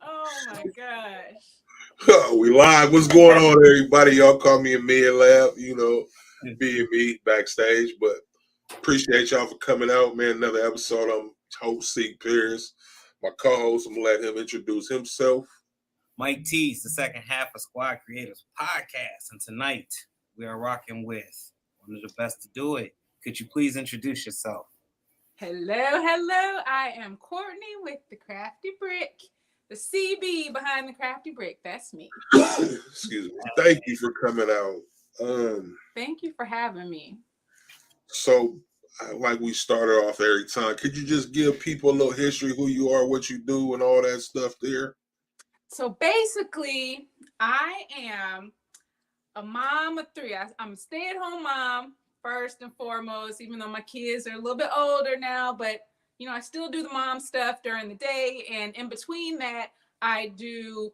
Oh my gosh. We live. What's going on, everybody? Y'all call me a mid lab, being me backstage. But appreciate y'all for coming out, man. Another episode. I'm host Seek Pierce. My co-host, I'm gonna let him introduce himself. Mike T's the second half of Squad Creators Podcast. And tonight we are rocking with one of the best to do it. Could you please introduce yourself? Hello. I am Courtney with the Crafty Brick, the CB behind the Crafty Brick. That's me. Excuse me. Thank you for coming out. Thank you for having me. So, like we started off every time, could you just give people a little history, who you are, what you do, and all that stuff there? So basically, I am a mom of three. I'm a stay-at-home mom first and foremost, even though my kids are a little bit older now, but I still do the mom stuff during the day. And in between that, I do,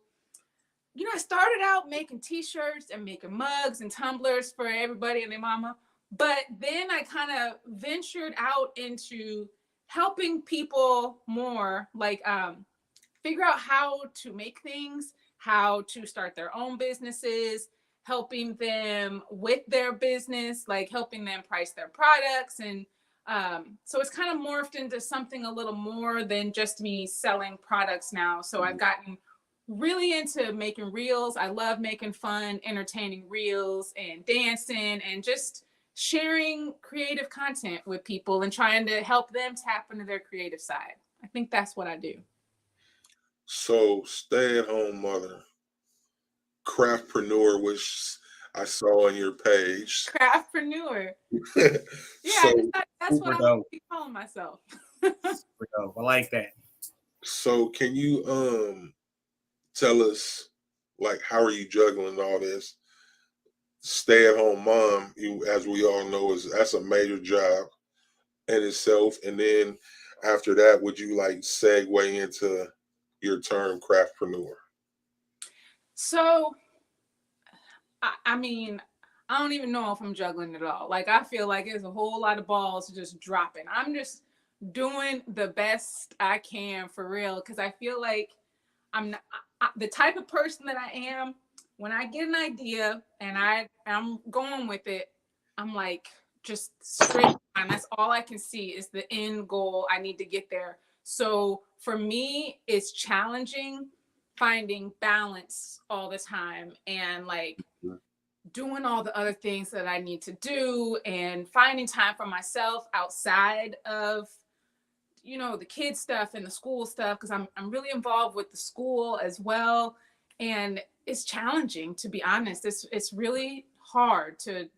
I started out making t-shirts and making mugs and tumblers for everybody and their mama. But then I kind of ventured out into helping people more, like figure out how to make things, how to start their own businesses, helping them with their business, like helping them price their products. And so it's kind of morphed into something a little more than just me selling products now. So I've gotten really into making reels. I love making fun, entertaining reels and dancing and just sharing creative content with people and trying to help them tap into their creative side. I think that's what I do. So, stay-at-home mother, craftprenuer, which I saw on your page. Craftprenuer. Yeah, So, that's what I'm going to be calling myself. I like that. So, can you tell us, like, how are you juggling all this? Stay-at-home mom, as we all know, that's a major job in itself. And then after that, would you like segue into your term craftpreneur? So, I mean, I don't even know if I'm juggling at all. Like, I feel like there's a whole lot of balls just dropping. I'm just doing the best I can for real, because I feel like the type of person that I am. When I get an idea and I'm going with it, I'm like just straight on. That's all I can see is the end goal. I need to get there. So for me, it's challenging finding balance all the time and like doing all the other things that I need to do and finding time for myself outside of the kids stuff and the school stuff, because I'm really involved with the school as well. And it's challenging, to be honest. It's really hard to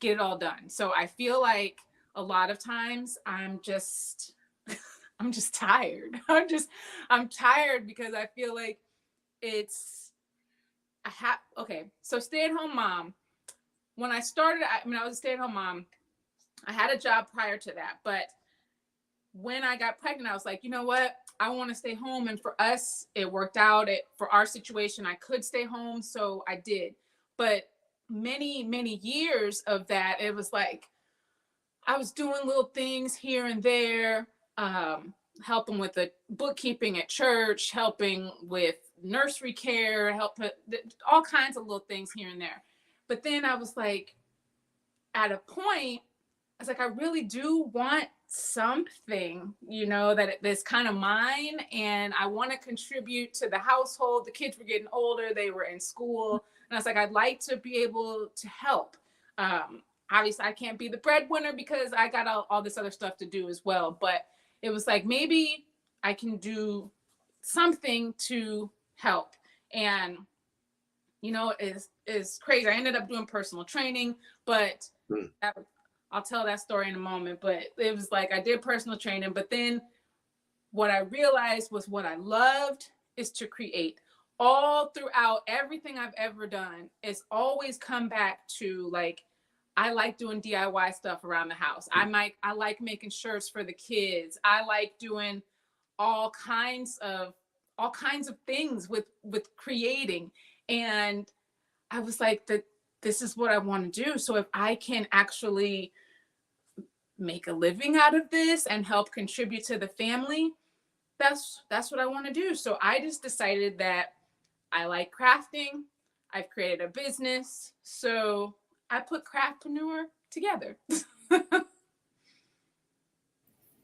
get it all done. So I feel like a lot of times I'm just tired. I'm tired because I feel like so stay-at-home mom. When I started, I was a stay-at-home mom. I had a job prior to that, but when I got pregnant, I was like, you know what? I want to stay home. And for us, it worked out. For our situation, I could stay home. So I did. But many, many years of that, it was like, I was doing little things here and there, helping with the bookkeeping at church, helping with nursery care, all kinds of little things here and there. But then I was like, at a point, I was like, I really do want something, that's kind of mine. And I want to contribute to the household. The kids were getting older. They were in school. And I was like, I'd like to be able to help. Obviously, I can't be the breadwinner because I got all this other stuff to do as well. But it was like, maybe I can do something to help. And, it's crazy. I ended up doing personal training, but I'll tell that story in a moment. But it was like I did personal training, but then what I realized was what I loved is to create. All throughout everything I've ever done, it's always come back to like, I like doing DIY stuff around the house. I like making shirts for the kids. I like doing all kinds of things with creating. And I was like, this is what I want to do. So if I can actually make a living out of this and help contribute to the family, that's what I want to do. So I just decided that I like crafting. I've created a business. So I put craftpreneur together.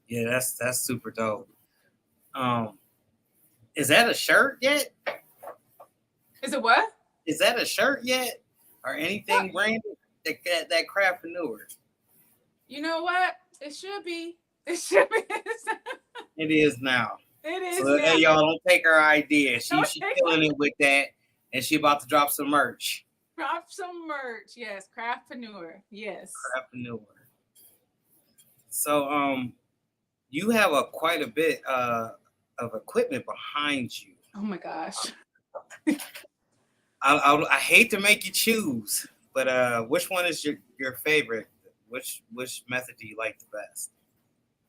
Yeah, that's super dope. Is that a shirt yet? Is it what? Is that a shirt yet? Or anything branded? That craftpreneur. You know what? It should be. It should be. It is now. It is So now. hey, y'all, don't take her idea. She Don't take killing it with that, and she about to drop some merch. Drop some merch. Yes, craftpreneur. Yes. Craftpreneur. So you have quite a bit of equipment behind you. Oh my gosh. I hate to make you choose, but which one is your favorite? Which method do you like the best?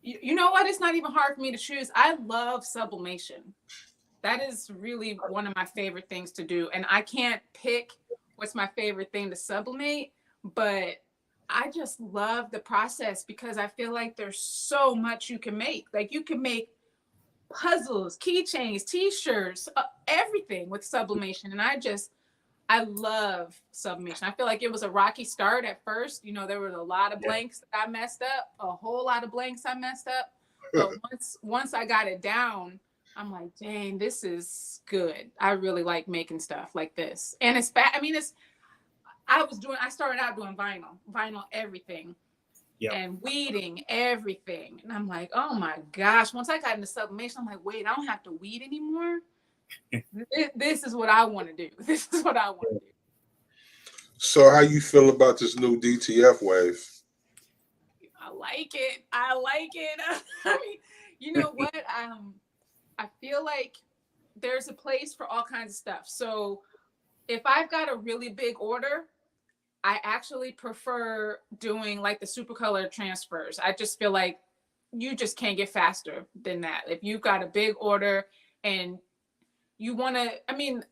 You know what? It's not even hard for me to choose. I love sublimation. That is really one of my favorite things to do. And I can't pick what's my favorite thing to sublimate, but I just love the process because I feel like there's so much you can make. Like you can make puzzles, keychains, t-shirts, everything with sublimation. And I love sublimation. I feel like it was a rocky start at first. You know, there was a lot of blanks that I messed up, a whole lot of blanks I messed up. But once I got it down, I'm like, dang, this is good. I really like making stuff like this. And it's bad. I mean, I started out doing vinyl everything. Yep. And weeding everything. And I'm like, oh my gosh. Once I got into sublimation, I'm like, wait, I don't have to weed anymore. This is what I want to do. This is what I want to do. So how you feel about this new DTF wave? I like it. I mean, you know what? I feel like there's a place for all kinds of stuff. So if I've got a really big order, I actually prefer doing like the super color transfers. I just feel like you just can't get faster than that. If you've got a big order and you want to, I mean,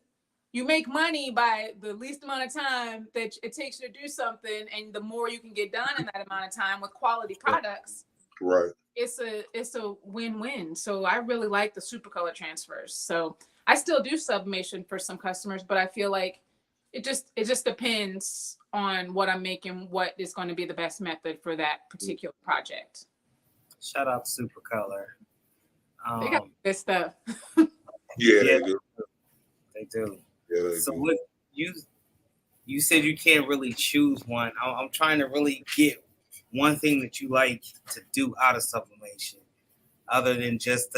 you make money by the least amount of time that it takes you to do something, and the more you can get done in that amount of time with quality products, right? It's a win-win. So I really like the super color transfers. So I still do sublimation for some customers, but I feel like it just depends on what I'm making, what is going to be the best method for that particular project. Shout out to Super Color. They got good stuff. Yeah, they do. They do. Yeah, they so do. What you said you can't really choose one. I'm trying to really get one thing that you like to do out of sublimation, other than just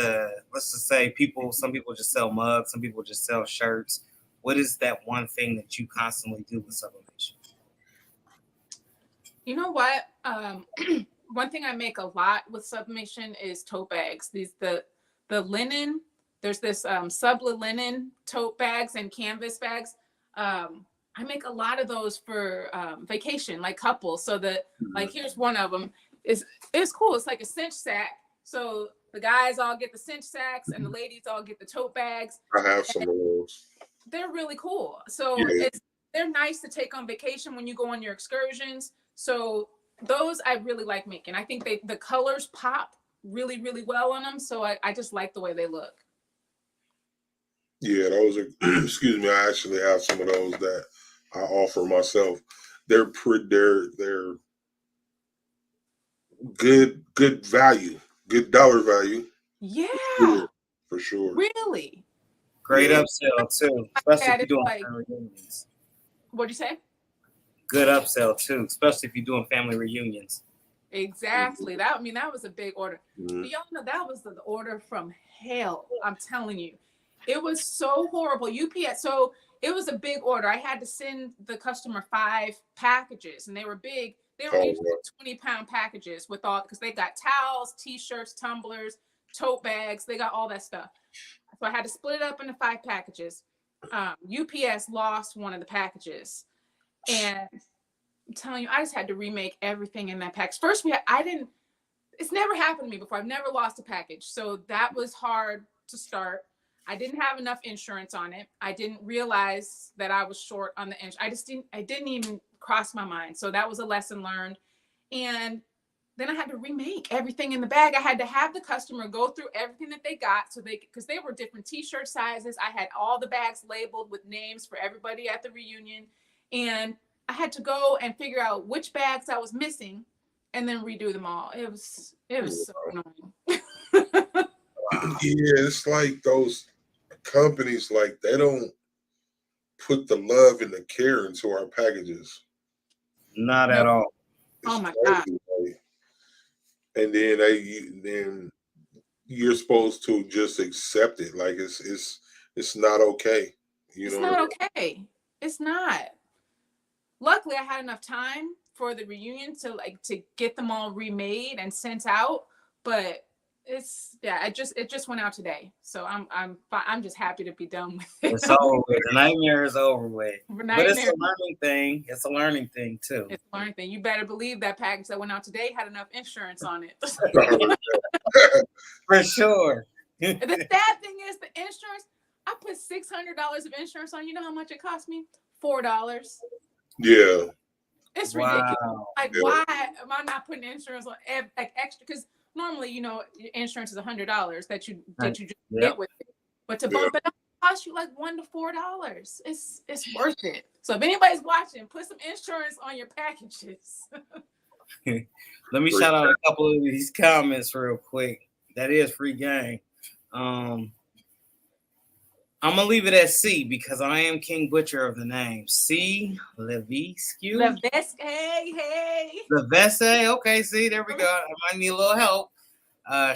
let's just say some people just sell mugs, some people just sell shirts. What is that one thing that you constantly do with sublimation? You know what? One thing I make a lot with sublimation is tote bags. The linen. There's this subla linen tote bags and canvas bags. I make a lot of those for vacation, like couples. So like here's one of them. It's cool. It's like a cinch sack. So the guys all get the cinch sacks and the ladies all get the tote bags. I have some of those. They're really cool. So they're nice to take on vacation when you go on your excursions. So those I really like making. I think the colors pop really, really well on them. So I just like the way they look. Yeah, those are, excuse me, I actually have some of those that I offer myself. They're good value, good dollar value. Yeah. For sure. Really? Great upsell too, especially if you're doing family reunions. What'd you say? Good upsell too, especially if you're doing family reunions. Exactly. That was a big order. Mm-hmm. But y'all know that was the order from hell. I'm telling you. It was so horrible. UPS. So it was a big order. I had to send the customer 5 packages, and they were big. They were each 20-pound packages with all, because they got towels, t-shirts, tumblers, tote bags. They got all that stuff. So I had to split it up into 5 packages. UPS lost one of the packages, and I'm telling you, I just had to remake everything in that package. First, it's never happened to me before. I've never lost a package. So that was hard to start. I didn't have enough insurance on it. I didn't realize that I was short on the insurance. I didn't even cross my mind. So that was a lesson learned. And then I had to remake everything in the bag. I had to have the customer go through everything that they got, so because they were different t-shirt sizes. I had all the bags labeled with names for everybody at the reunion, and I had to go and figure out which bags I was missing and then redo them all. It was so annoying. Wow. Yeah, it's like those companies, like they don't put the love and the care into our packages. Not at all. It's Oh my God. crazy, like, and then you're supposed to just accept it. Like it's not okay. You It's know what not okay. It's not. Luckily, I had enough time for the reunion to get them all remade and sent out. But it just went out today. So I'm just happy to be done with it. It's over with. The nightmare is over with. Nightmare. But it's a learning thing. It's a learning thing too. It's a learning thing. You better believe that package that went out today had enough insurance on it. For sure. The sad thing is the insurance. I put $600 of insurance on. You know how much it cost me? $4. Yeah. It's ridiculous. Wow. Like, Yeah. why am I not putting insurance on like extra? Because normally, you know, insurance is $100 that you just get with it. But to bump it up cost you like $1 to $4. It's worth it. So if anybody's watching, put some insurance on your packages. Let me shout out a couple of these comments real quick. That is free game. I'm gonna leave it at C because I am King Butcher of the name. C Levesque. Hey. Levesque. Okay, see, there we go. I might need a little help.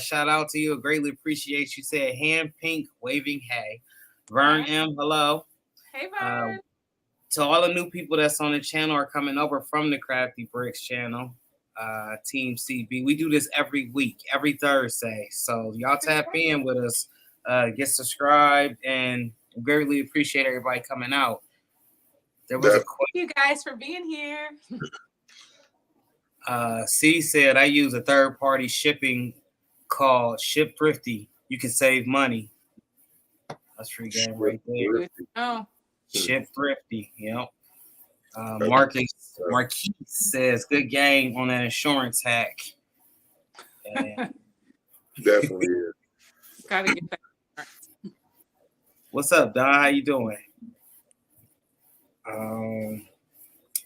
Shout out to you. I greatly appreciate you. Said hand pink waving hey. Vern M. Hello. Hey Vern. To all the new people that's on the channel or coming over from the Crafty Bricks channel, Team CB. We do this every week, every Thursday. So y'all tap in with us. Get subscribed, and greatly appreciate everybody coming out. There was a question. Thank you guys for being here. C said, I use a third-party shipping called Ship Thrifty. You can save money. That's free game right there. Oh. Ship Thrifty, yep. Marquise says, good game on that insurance hack. And Definitely is. Gotta get that. what's up, Don? How you doing?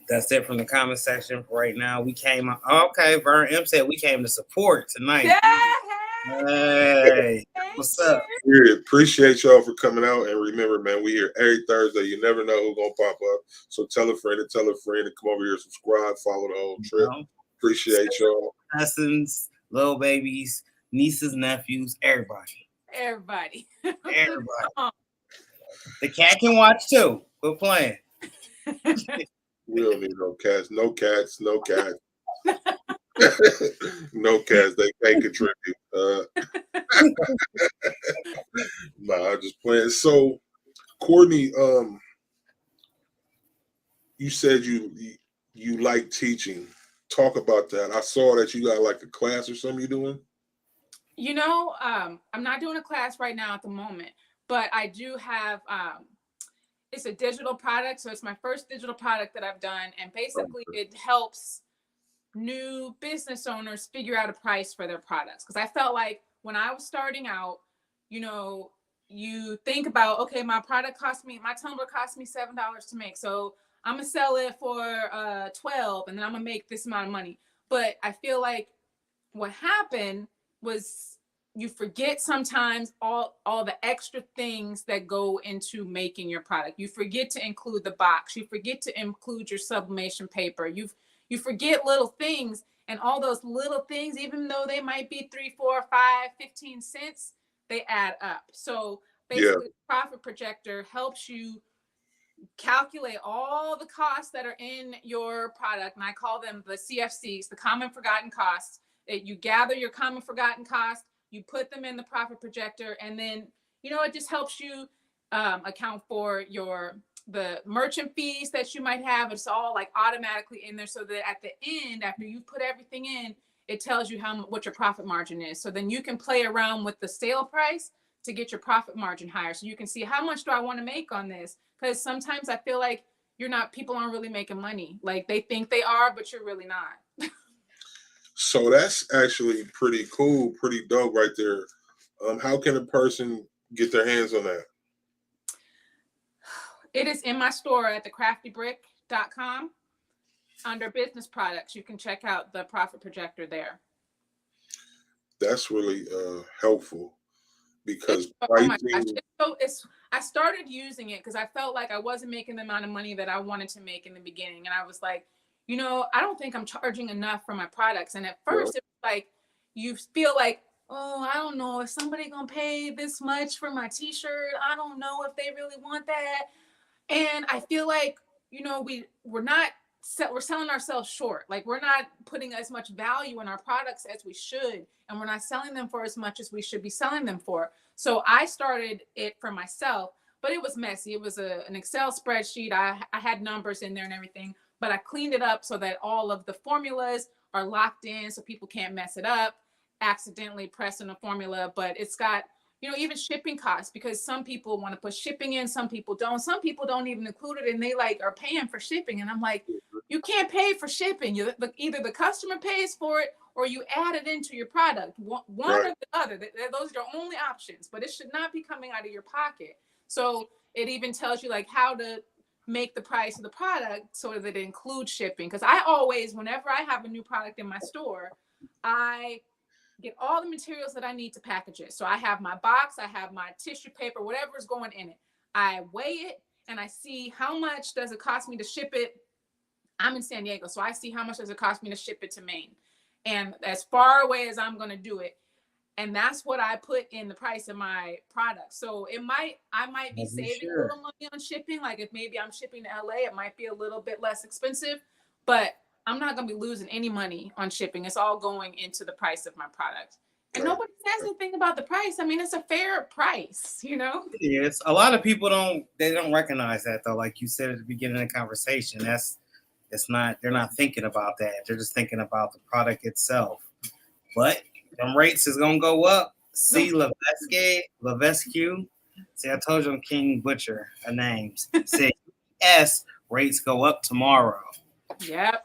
That's it from the comment section for right now. We came out. Okay, Vern M said we came to support tonight. Yeah. Hey, what's up? We appreciate y'all for coming out, and remember, man, we here every Thursday. You never know who's gonna pop up. So tell a friend to come over here, subscribe, follow the whole trip. Appreciate y'all. Cousins, little babies, nieces, nephews, everybody. Everybody. The cat can watch too. We're playing. We don't need no cats. No cats. No cats. No cats. They can't contribute. Nah, I'm just playing. So, Courtney, you said you like teaching. Talk about that. I saw that you got like a class or something you're doing. You know, I'm not doing a class right now at the moment, but I do have, it's a digital product. So it's my first digital product that I've done. And basically it helps new business owners figure out a price for their products. Because I felt like when I was starting out, you know, you think about, okay, my tumbler cost me $7 to make. So I'm going to sell it for 12 and then I'm going to make this amount of money. But I feel like what happened was you forget sometimes all the extra things that go into making your product. You forget to include the box. You forget to include your sublimation paper. You forget little things, and all those little things, even though they might be 3, 4, 5, 15 cents, they add up. So basically, the profit projector helps you calculate all the costs that are in your product, and I call them the CFCs, the common forgotten costs. You gather your common forgotten costs, you put them in the profit projector, and then, you know, it just helps you account for the merchant fees that you might have. It's all like automatically in there, so that at the end, after you put everything in, it tells you what your profit margin is. So then you can play around with the sale price to get your profit margin higher. So you can see, how much do I want to make on this? Because sometimes I feel like people aren't really making money. Like they think they are, but you're really not. So that's actually pretty cool, pretty dope right there. How can a person get their hands on that? It is in my store at the craftybrick.com under business products. You can check out the profit projector there. That's really helpful because Oh my gosh. pricing. I started using it because I felt like I wasn't making the amount of money that I wanted to make in the beginning. And I was like, I don't think I'm charging enough for my products. And at first it was like, you feel like, oh, I don't know, is somebody gonna pay this much for my t-shirt? I don't know if they really want that. And I feel like, we're selling ourselves short. Like we're not putting as much value in our products as we should, and we're not selling them for as much as we should be selling them for. So I started it for myself, but it was messy. It was an Excel spreadsheet. I had numbers in there and everything, but I cleaned it up so that all of the formulas are locked in so people can't mess it up, accidentally pressing a formula. But it's got, even shipping costs, because some people want to put shipping in, some people don't. Some people don't even include it, and they are paying for shipping. And I'm like, you can't pay for shipping. Either the customer pays for it or you add it into your product. One Right. or the other. Those are your only options, but it should not be coming out of your pocket. So it even tells you how to make the price of the product so that it includes shipping. Because I always, whenever I have a new product in my store, I get all the materials that I need to package it. So I have my box, I have my tissue paper, whatever is going in it. I weigh it and I see how much does it cost me to ship it. I'm in San Diego, so I see how much does it cost me to ship it to Maine, and as far away as I'm going to do it. And that's what I put in the price of my product. So I might be saving a little money on shipping. Like if maybe I'm shipping to LA, it might be a little bit less expensive, but I'm not going to be losing any money on shipping. It's all going into the price of my product. And nobody says anything about the price. I mean, it's a fair price, Yes, a lot of people don't recognize that though. Like you said at the beginning of the conversation, they're not thinking about that. They're just thinking about the product itself. But them rates is gonna go up. See Levesque. See, I told you I'm King Butcher of names. Say rates go up tomorrow. Yep.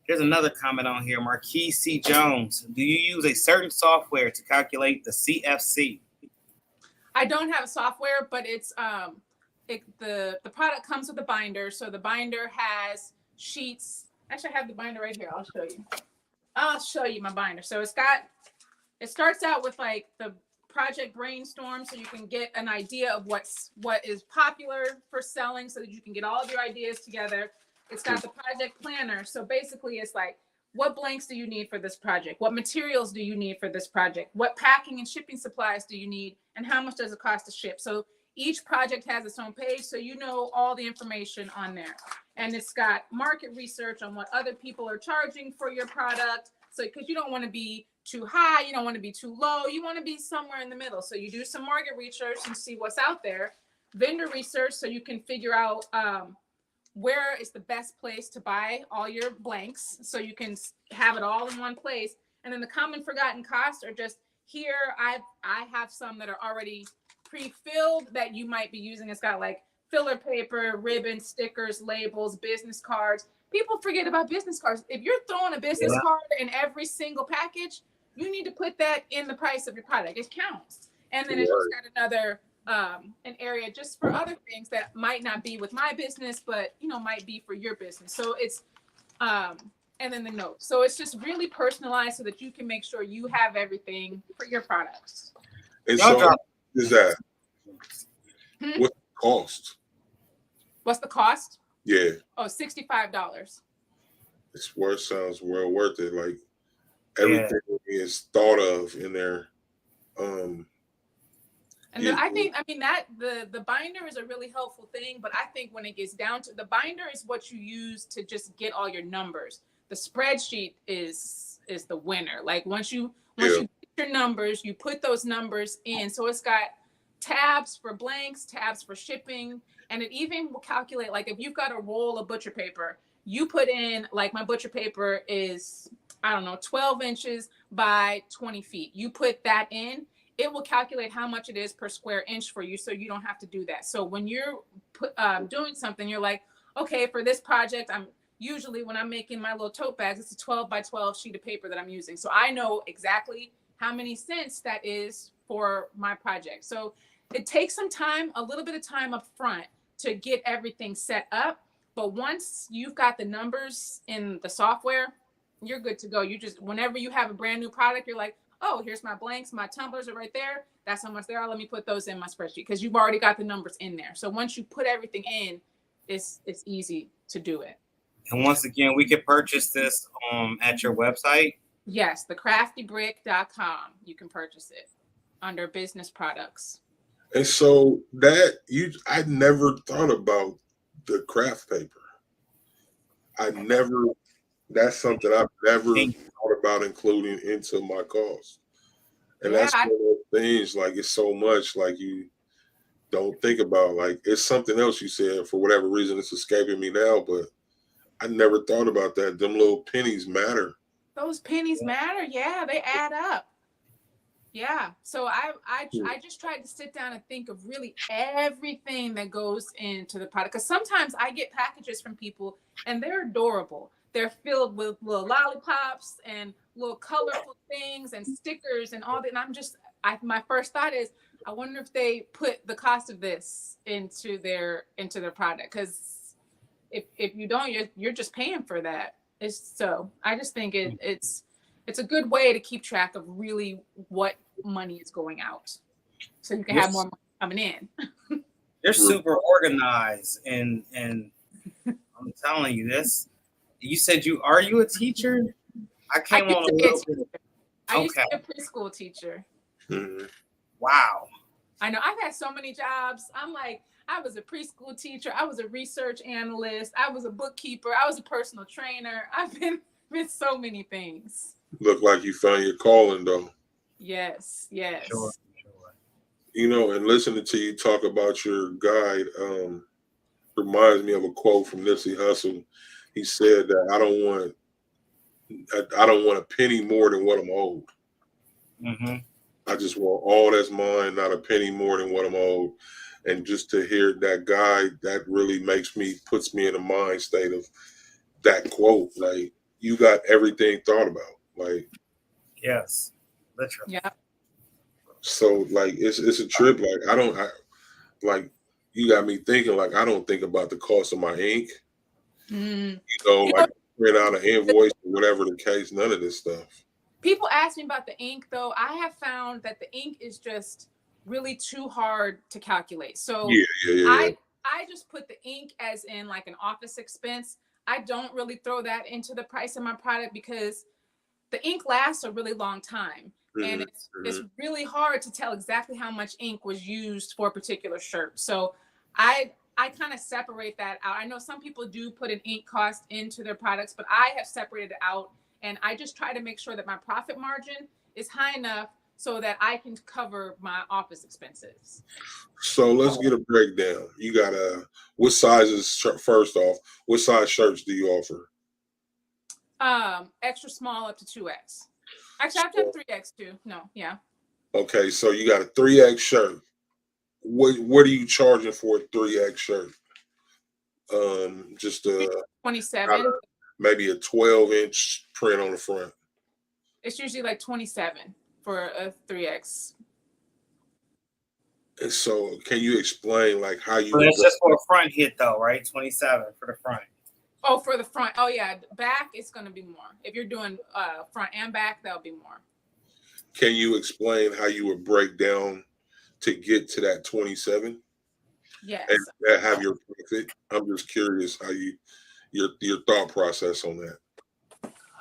Here's another comment on here. Marquis C. Jones. Do you use a certain software to calculate the CFC? I don't have software, but it's the product comes with a binder. So the binder has sheets. Actually, I have the binder right here. I'll show you my binder. So it starts out with the project brainstorm, so you can get an idea of what is popular for selling, so that you can get all of your ideas together. It's got the project planner. So basically it's what blanks do you need for this project? What materials do you need for this project? What packing and shipping supplies do you need? And how much does it cost to ship? So each project has its own page, so all the information on there. And it's got market research on what other people are charging for your product. So because you don't want to be too high, you don't want to be too low, you want to be somewhere in the middle. So you do some market research and see what's out there. Vendor research, so you can figure out where is the best place to buy all your blanks, so you can have it all in one place. And then the common forgotten costs are just here. I have some that are already pre-filled that you might be using. It's got filler paper, ribbons, stickers, labels, business cards. People forget about business cards. If you're throwing a business card in every single package, you need to put that in the price of your product. It counts. And then it's just got another an area just for other things that might not be with my business, but might be for your business. So it's and then the notes. So it's just really personalized so that you can make sure you have everything for your products. And so is that what's the cost? What's the cost? Yeah. Oh, $65. Sounds well worth it. Like everything is thought of in there. And I mean that the binder is a really helpful thing, but I think when it gets down to the binder is what you use to just get all your numbers. The spreadsheet is the winner. Once you get your numbers, you put those numbers in. So it's got tabs for blanks, tabs for shipping, and it even will calculate if you've got a roll of butcher paper, you put in my butcher paper is 12 inches by 20 feet. You put that in. It will calculate how much it is per square inch for you, so you don't have to do that. So when you're doing something, you're like, okay, for this project, usually when I'm making my little tote bags, it's a 12 by 12 sheet of paper that I'm using. So I know exactly how many cents that is for my project. So it takes some time, a little bit of time up front to get everything set up. But once you've got the numbers in the software, you're good to go. You just, whenever you have a brand new product, you're like, oh, here's my blanks, my tumblers are right there. That's how much they are. Let me put those in my spreadsheet, because you've already got the numbers in there. So once you put everything in, it's easy to do it. And once again, we can purchase this at your website. Yes, the craftybrick.com. You can purchase it under business products. And so I never thought about the craft paper. That's something I've never thought about including into my cost. And that's one of those things, like, it's so much like you don't think about. Like, it's something else you said, for whatever reason it's escaping me now, but I never thought about that. Them little pennies matter. Those pennies matter. Yeah, they add up. Yeah. So I just tried to sit down and think of really everything that goes into the product. Because sometimes I get packages from people and they're adorable. They're filled with little lollipops and little colorful things and stickers and all that. And my first thought is, I wonder if they put the cost of this into their product. Because if you don't, you're just paying for that. So I just think it's a good way to keep track of really what money is going out, so you can have more money coming in. You're super organized, and I'm telling you this. You said are you a teacher? I came on a little bit. I used to be a preschool teacher. Mm-hmm. Wow. I know. I've had so many jobs. I'm like, I was a preschool teacher. I was a research analyst. I was a bookkeeper. I was a personal trainer. I've been so many things. Look like you found your calling, though. Yes. Sure. You know, and listening to you talk about your guide reminds me of a quote from Nipsey Hussle. He said that I don't want a penny more than what I'm owed. Mm-hmm. I just want all that's mine, not a penny more than what I'm owed. And just to hear that guide, that really puts me in a mind state of that quote. Like, you got everything thought about. Like, yes, literally. Yeah. So like, it's a trip. Like, you got me thinking, like, I don't think about the cost of my ink. Mm. Like, print out an invoice or whatever the case, none of this stuff. People ask me about the ink, though. I have found that the ink is just really too hard to calculate. So yeah. I just put the ink as in like an office expense. I don't really throw that into the price of my product, because the ink lasts a really long time. And it's really hard to tell exactly how much ink was used for a particular shirt. So I kind of separate that out. I know some people do put an ink cost into their products, but I have separated it out, and I just try to make sure that my profit margin is high enough so that I can cover my office expenses. So let's get a breakdown. You got what sizes, first off, what size shirts do you offer? Extra small up to 2X. Actually, I have to have 3X too. No, yeah. Okay, so you got a 3X shirt. What are you charging for a 3X shirt? Just 27. Maybe a 12-inch print on the front. It's usually like 27 for a 3X. And so, can you explain like how you? So that's just for a front hit, though, right? 27 for the front. Oh, for the front. Oh, yeah. Back, it's going to be more. If you're doing front and back, that'll be more. Can you explain how you would break down to get to that 27? Yes. And have your profit? I'm just curious how your thought process on that.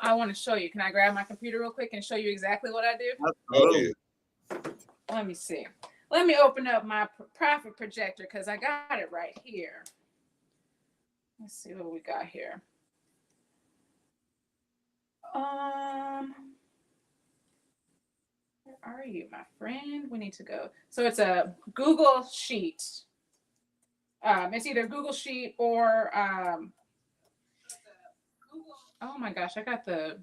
I want to show you. Can I grab my computer real quick and show you exactly what I do? Oh, yeah. Let me see. Let me open up my profit projector, because I got it right here. Let's see what we got here. Where are you, my friend? We need to go. So it's a Google Sheet. It's either Google Sheet or oh my gosh, I got the.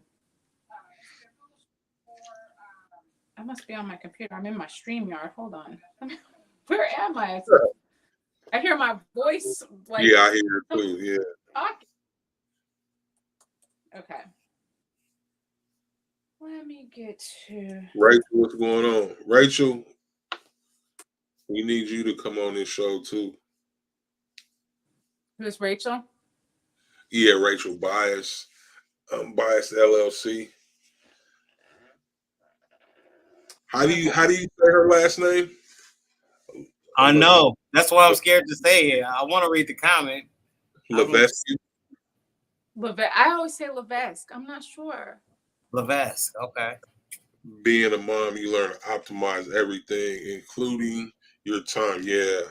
I must be on my computer. I'm in my StreamYard. Hold on. Where am I? I hear my voice. Like, yeah, I hear it too. Yeah. Talking. Okay. Let me get to Rachel, what's going on? Rachel, we need you to come on this show too. who's Rachel? Yeah, Rachel Bias, Bias LLC. How do you say her last name? I know. That's why I'm scared to say it. I want to read the comment. Levesque. I always say Levesque. I'm not sure. Levesque. Okay. Being a mom, you learn to optimize everything, including your time. Yeah.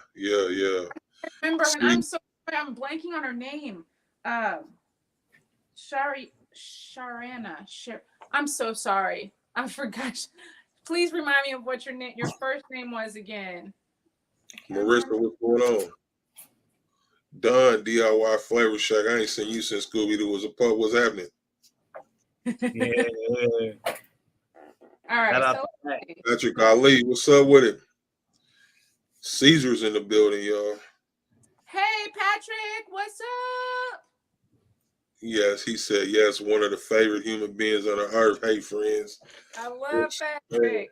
Remember, and See, I'm so sorry, I'm blanking on her name. Sharana. I'm so sorry. I forgot. Please remind me of what your first name was again. Marissa, what's going on? Don, DIY Flavor Shack. I ain't seen you since Scooby-Doo was a pup. What's happening? Yeah. All right. So, Patrick Ali, what's up with it? Caesar's in the building, y'all. hey, Patrick, what's up? Yes, he said yes. One of the favorite human beings on the earth. Hey, friends. I love Patrick.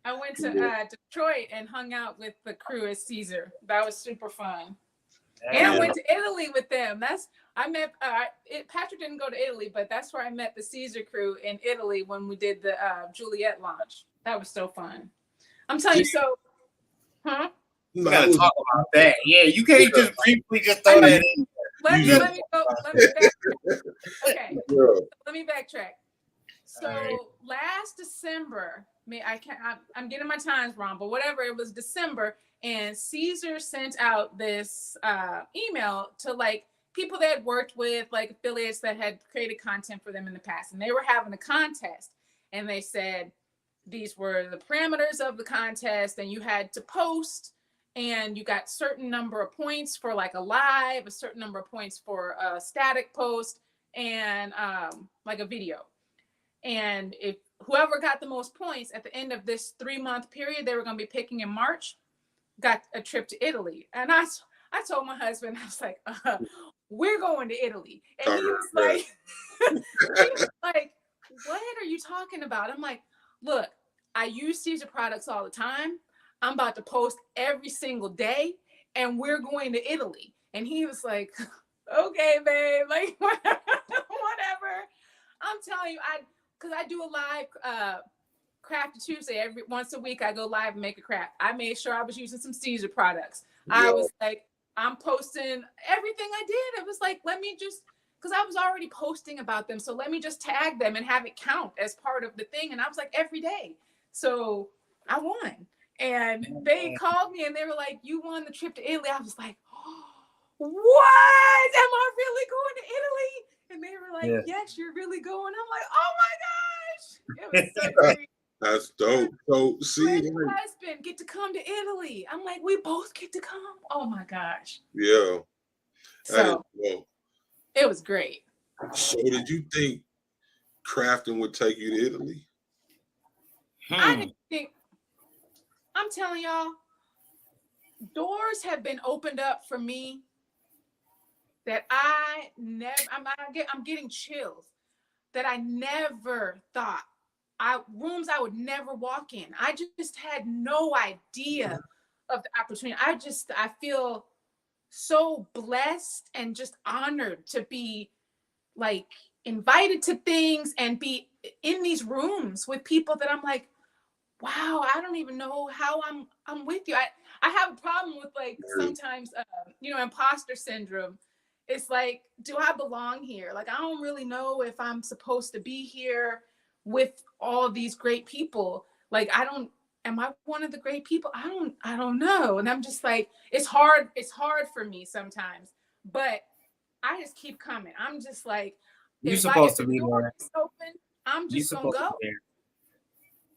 I went to Detroit and hung out with the crew at Caesar. That was super fun. And I went to Italy with them. Patrick didn't go to Italy, but that's where I met the Caesar crew in Italy when we did the Juliet launch. That was so fun. I'm telling you, You gotta talk about that. Yeah, you can't just briefly just throw that in. Let me backtrack. Okay, let me backtrack. So last December, I'm getting my times wrong, but whatever, it was December, and Caesar sent out this email to like people they had worked with, like affiliates that had created content for them in the past, and they were having a contest, and they said these were the parameters of the contest, and you had to post, and you got certain number of points for like a live, a certain number of points for a static post, and like a video. And if whoever got the most points at the end of this 3-month period, they were going to be picking in March, got a trip to Italy. And I told my husband, I was like, we're going to Italy. And he was like, what are you talking about? I'm like, look, I use Caesar products all the time. I'm about to post every single day, and we're going to Italy. And he was like, okay, babe, like whatever. I'm telling you, because I do a live Crafty Tuesday once a week. I go live and make a craft. I made sure I was using some Caesar products. I was like, I'm posting everything I did. It was like, let me just, because I was already posting about them, so let me just tag them and have it count as part of the thing. And I was like, every day. So I won. And they called me and they were like, you won the trip to Italy. I was like, oh, what? Am I really going to Italy? And they were like, yes, you're really going. I'm like, oh my gosh. It was so great. That's dope. So see, my husband get to come to Italy. I'm like, we both get to come. Oh my gosh. Yeah. So it was great. So did you think crafting would take you to Italy? I didn't think. I'm telling y'all, doors have been opened up for me that I never. I'm getting chills that I never thought. Rooms I would never walk in. I just had no idea of the opportunity. I feel so blessed and just honored to be like invited to things and be in these rooms with people that I'm like, wow, I don't even know how I'm with you. I have a problem with like sometimes imposter syndrome. It's like, do I belong here? Like, I don't really know if I'm supposed to be here with all these great people. Like, am I one of the great people? I don't know. And I'm just like, it's hard for me sometimes, but I just keep coming. I'm just like, you're supposed to be there. Open, I'm just gonna go.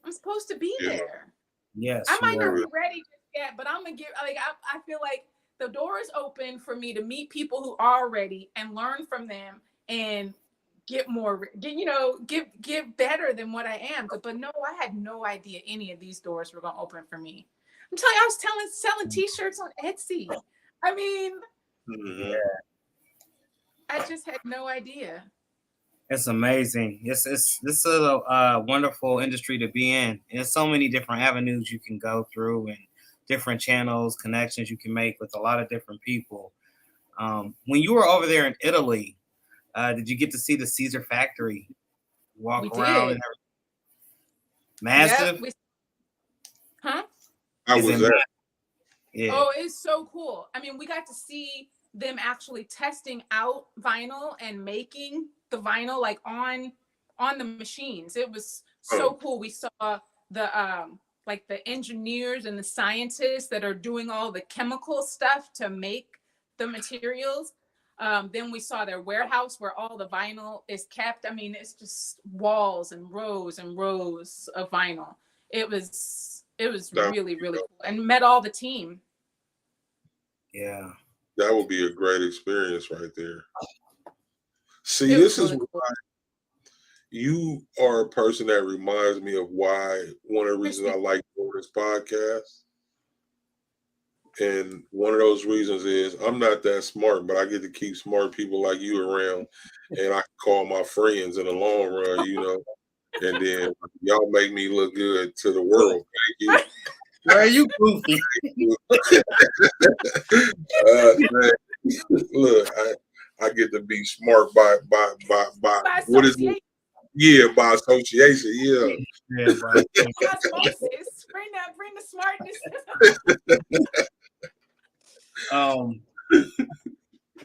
I'm supposed to be there. Yes. I might not be ready just yet, but I'm gonna get I feel like the door is open for me to meet people who are ready and learn from them and get better than what I am. But no, I had no idea any of these doors were gonna open for me. I'm telling you, I was selling t-shirts on Etsy. I mean, I just had no idea. It's amazing. This is a wonderful industry to be in. And there's so many different avenues you can go through and different channels, connections you can make with a lot of different people. When you were over there in Italy, did you get to see the Caesar factory? Walk We around did. and massive? Yep, huh? I Is was it there. massive? Yeah. Oh, it's so cool. I mean, we got to see them actually testing out vinyl and making the vinyl like on the machines. It was so cool. We saw the like the engineers and the scientists that are doing all the chemical stuff to make the materials. Then we saw their warehouse where all the vinyl is kept. I mean, it's just walls and rows of vinyl. It was That, really, really cool, and met all the team. Yeah. that would be a great experience right there. See, It this was is really cool. why you are a person that reminds me of why one of the reasons I like doing this podcast. And one of those reasons is I'm not that smart, but I get to keep smart people like you around, and I can call my friends in the long run, and then y'all make me look good to the world. Thank you. Where are you goofy? Man, look, I get to be smart by By what is it? association, Yeah, by association. Yeah. Yeah, bro. osmosis. Bring the smartness.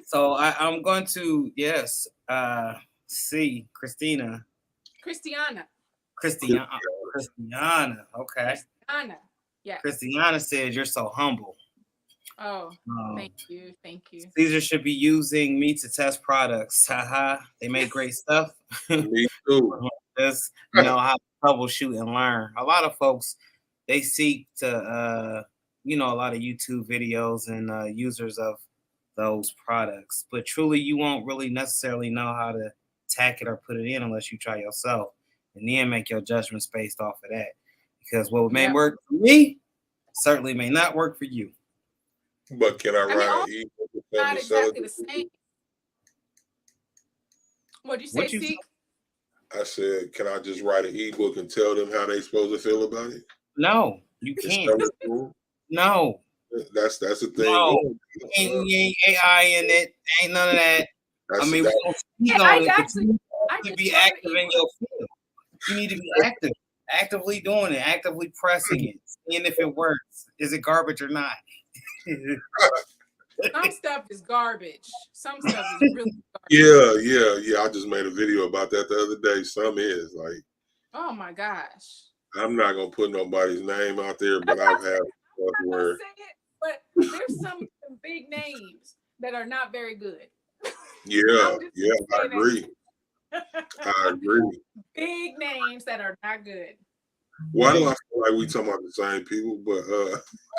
So I'm going to see Christina. Christiana. Christiana. Okay. Christiana. Yeah. Christiana said you're so humble. Oh, thank you. Caesar should be using me to test products. Haha. They make great stuff. Me too. Just know how to troubleshoot and learn. A lot of folks, they seek to a lot of YouTube videos and users of those products, but truly you won't really necessarily know how to tack it or put it in unless you try yourself and then make your judgments based off of that, because what may work for me certainly may not work for you. But can I write an ebook? Not exactly the same. What'd you say, Seek? I said, can I just write an ebook and tell them how they supposed to feel about it? No, you can't. No. That's the thing. No. Ain't AI in it. Ain't none of that. We don't speak on it. You need to be active in your field. You need to be active. Actively doing it. Actively pressing it. Seeing if it works. Is it garbage or not? Some stuff is garbage. Some stuff is really garbage. Yeah. I just made a video about that the other day. Some is like, oh my gosh. I'm not gonna put nobody's name out there, but I've had stuff where. But there's some big names that are not very good. Yeah, I agree. I agree. Big names that are not good. Why do I feel like we talking about the same people? But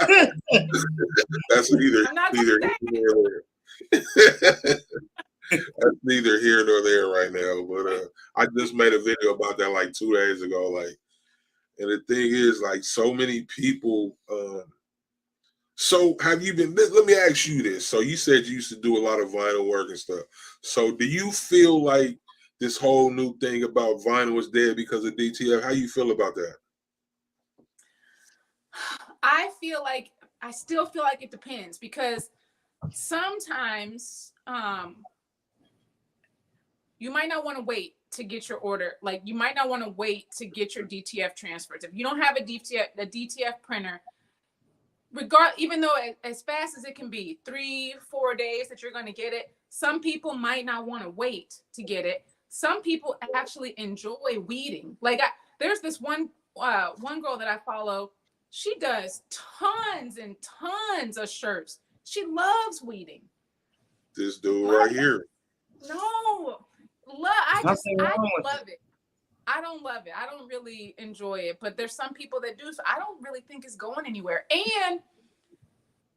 that's that's neither here nor there right now. But I just made a video about that like 2 days ago. Like, and the thing is, like, so many people. So have you been? Let me ask you this. So you said you used to do a lot of vinyl work and stuff. So do you feel like this whole new thing about vinyl is dead because of DTF? How you feel about that? I still feel like it depends, because sometimes you might not want to wait to get your order. Like, you might not want to wait to get your DTF transfers. If you don't have a DTF printer, even though as fast as it can be, 3-4 days that you're going to get it, some people might not want to wait to get it. Some people actually enjoy weeding. Like, there's this one girl that I follow. She does tons and tons of shirts. She loves weeding. This dude right here. No, I love it. I don't love it. I don't really enjoy it, but there's some people that do. So I don't really think it's going anywhere. And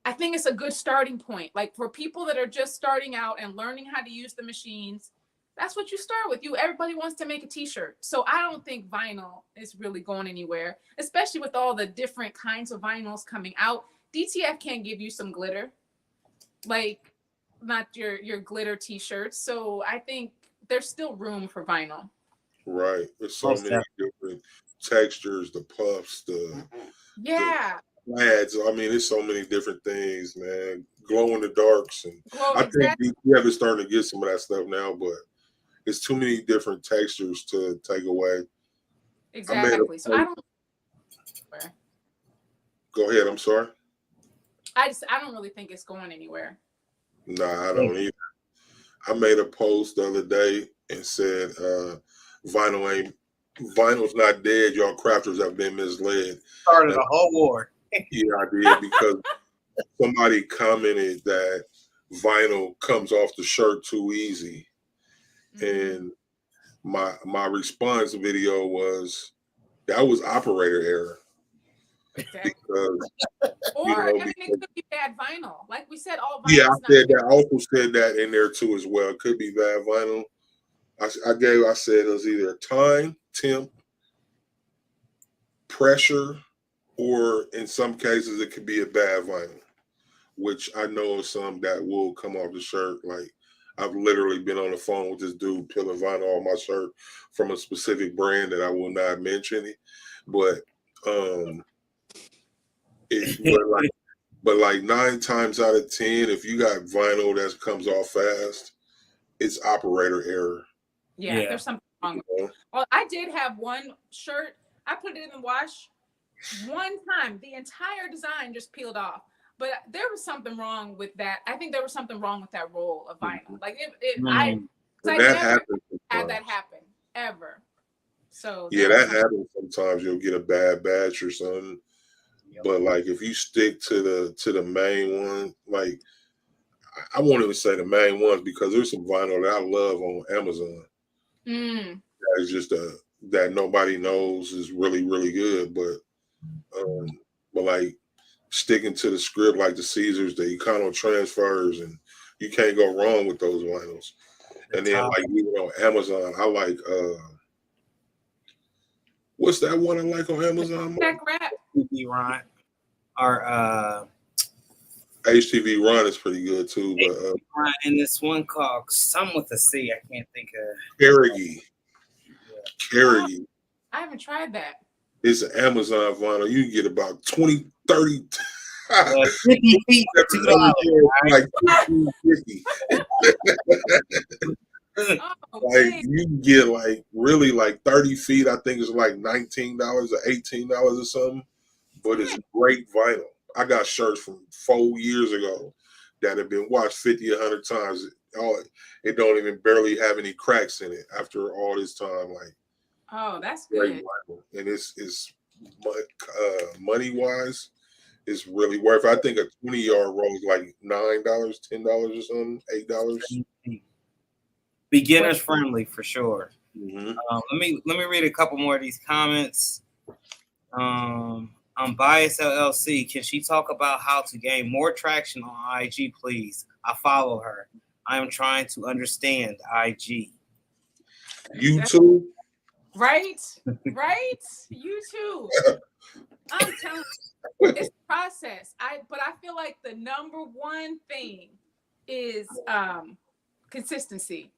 I think it's a good starting point. Like, for people that are just starting out and learning how to use the machines, that's what you start with. Everybody wants to make a t-shirt. So I don't think vinyl is really going anywhere, especially with all the different kinds of vinyls coming out. DTF can give you some glitter, like not your glitter t-shirts. So I think there's still room for vinyl. Right. There's so Most many different textures, the puffs, Yeah. plaids. I mean, there's so many different things, man. Glow in the darks, and Glow, I think exactly. we have starting to get some of that stuff now, but it's too many different textures to take away. Exactly. So I don't. Go ahead. I'm sorry. I don't really think it's going anywhere. Nah, I don't either. I made a post the other day and said, vinyl's not dead. Y'all crafters have been misled. Started a whole war. Yeah, I did, because somebody commented that vinyl comes off the shirt too easy. And my response video was, that was operator error. Exactly. Because, Or I mean, it could be bad vinyl. Like we said, all vinyl. Yeah, I said that. I also said that in there too as well. It could be bad vinyl. I said it was either time, temp, pressure, or in some cases it could be a bad vinyl, which I know of some that will come off the shirt. Like, I've literally been on the phone with this dude peeling vinyl off my shirt from a specific brand that I will not mention, but but like 9 times out of 10, if you got vinyl that comes off fast, it's operator error. Yeah, there's something wrong with it. Well, I did have one shirt. I put it in the wash one time. The entire design just peeled off. But there was something wrong with that. I think there was something wrong with that roll of vinyl. Like I never had that happen ever. So yeah, that happens sometimes. You'll get a bad batch or something. But like, if you stick to the main one, like, I won't even say the main ones, because there's some vinyl that I love on Amazon. That is just that nobody knows is really, really good. But like, sticking to the script, like the Caesars, the Econo transfers, and you can't go wrong with those vinyls. And then, like, even on Amazon, I like what's that one I like on Amazon? HTV Ron, or HTV Ron is pretty good too. But and this one called some with a C, I can't think of. Carrigy. Carrigy. I haven't tried that. It's an Amazon vinyl. You can get about 20, 30. 50 feet, $2. Like 50. Like, you can get like really like 30 feet. I think it's like $19 or $18 or something. But it's great vinyl. I got shirts from 4 years ago that have been washed 50, 100 times. It don't even barely have any cracks in it after all this time. Like, oh, that's good. Vinyl. And it's money wise, it's really worth. I think a 20-yard roll is like $9, $10 or something, $8. Beginners friendly for sure. Let me read a couple more of these comments. Unbiased LLC, can she talk about how to gain more traction on IG, please? I follow her. I am trying to understand IG. YouTube? Right? YouTube. I'm telling you, it's a process. But I feel like the number one thing is consistency.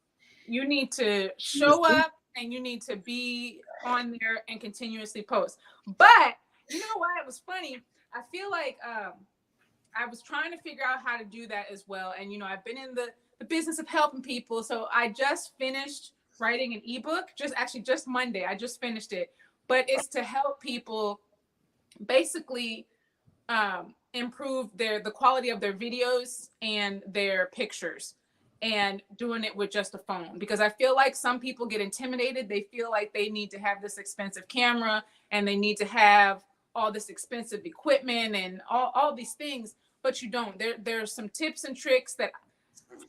You need to show up and you need to be on there and continuously post. But you know why it was funny? I feel like I was trying to figure out how to do that as well. And, I've been in the business of helping people. So I just finished writing an ebook, just Monday. I just finished it. But it's to help people basically improve the quality of their videos and their pictures, and doing it with just a phone. Because I feel like some people get intimidated. They feel like they need to have this expensive camera and they need to have all this expensive equipment and all these things, but you don't. There's some tips and tricks that,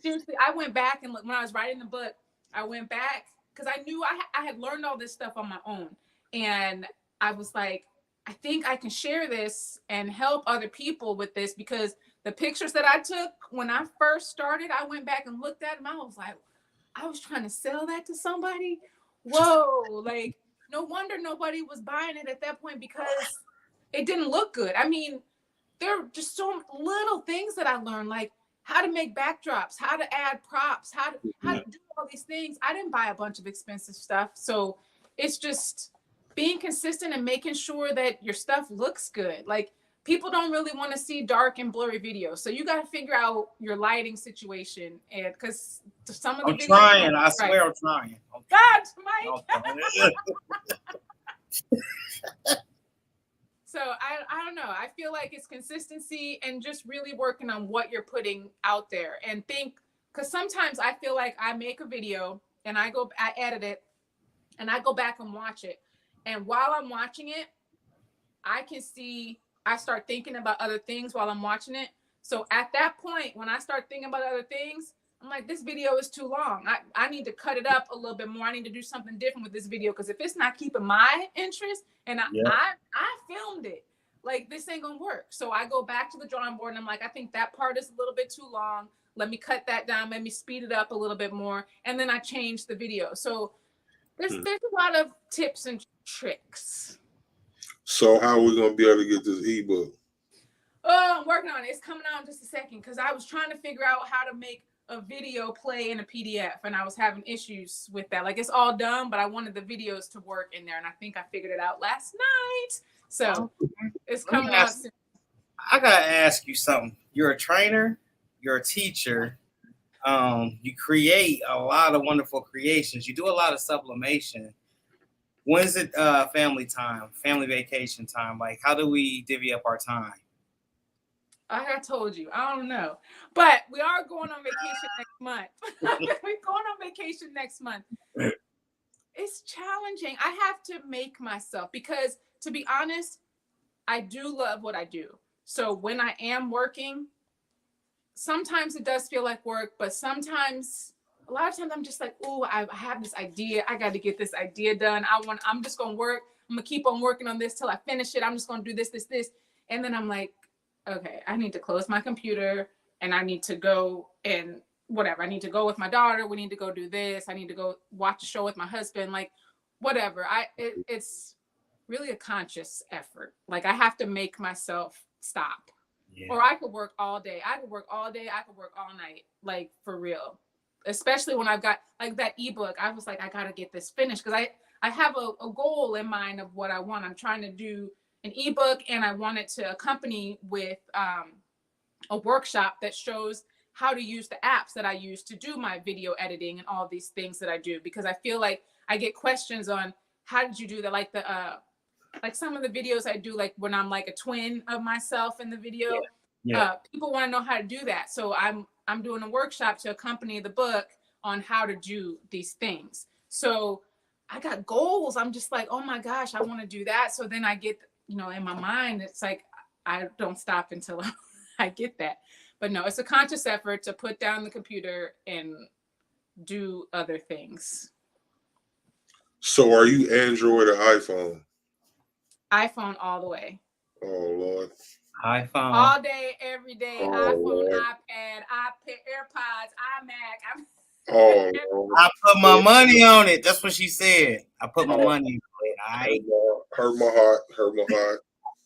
seriously, I went back and when I was writing the book, I went back because I knew I had learned all this stuff on my own. And I was like, I think I can share this and help other people with this, because the pictures that I took when I first started, I went back and looked at them. I was like, I was trying to sell that to somebody. Whoa, like, no wonder nobody was buying it at that point, because it didn't look good. I mean, there are just so little things that I learned. Like, how to make backdrops, how to add props, how to do all these things. I didn't buy a bunch of expensive stuff. So it's just being consistent and making sure that your stuff looks good. Like, people don't really want to see dark and blurry videos. So you got to figure out your lighting situation. And because some of the I'm videos, trying. I swear I'm trying. God, Mike. So I don't know. I feel like it's consistency and just really working on what you're putting out there, and think, because sometimes I feel like I make a video and I edit it and I go back and watch it. And while I'm watching it, I start thinking about other things while I'm watching it. So at that point, when I start thinking about other things, I'm like, this video is too long. I need to cut it up a little bit more. I need to do something different with this video, because if it's not keeping my interest, and I filmed it, like, this ain't gonna work. So I go back to the drawing board and I'm like, I think that part is a little bit too long. Let me cut that down. Let me speed it up a little bit more. And then I change the video. So there's a lot of tips and tricks. So how are we gonna be able to get this ebook? Oh, I'm working on it. It's coming out in just a second, because I was trying to figure out how to make a video play in a PDF, and I was having issues with that. Like, it's all done, but I wanted the videos to work in there, and I think I figured it out last night. So it's coming out soon. I gotta ask you something. You're a trainer, you're a teacher, you create a lot of wonderful creations, you do a lot of sublimation. When's it family time, family vacation time? Like, how do we divvy up our time? Like I told you, I don't know. But we are going on vacation next month. We're going on vacation next month. It's challenging. I have to make myself, because, to be honest, I do love what I do. So when I am working, sometimes it does feel like work, but sometimes, a lot of times, I'm just like, oh, I have this idea. I got to get this idea done. I'm just going to work. I'm going to keep on working on this till I finish it. I'm just going to do this. And then I'm like, okay, I need to close my computer and I need to go and whatever. I need to go with my daughter. We need to go do this. I need to go watch a show with my husband. Like, whatever. It's really a conscious effort. Like, I have to make myself stop. Yeah. Or I could work all day. I could work all night. Like, for real. Especially when I've got, like, that ebook. I was like, I got to get this finished, because I have a goal in mind of what I want. I'm trying to do an ebook, and I want it to accompany with a workshop that shows how to use the apps that I use to do my video editing and all these things that I do, because I feel like I get questions on, how did you do that? Like like some of the videos I do, like when I'm like a twin of myself in the video, people want to know how to do that. So I'm doing a workshop to accompany the book on how to do these things. So I got goals. I'm just like, oh my gosh, I want to do that. So then I get, in my mind, it's like, I don't stop until I get that. But no, it's a conscious effort to put down the computer and do other things. So are you Android or iPhone? iPhone all the way. Oh, Lord. iPhone. All day, every day. Oh, iPhone, Lord. iPad, AirPods, iMac. Oh, Lord. I put my money on it. That's what she said. I put my money on it. Hurt my heart.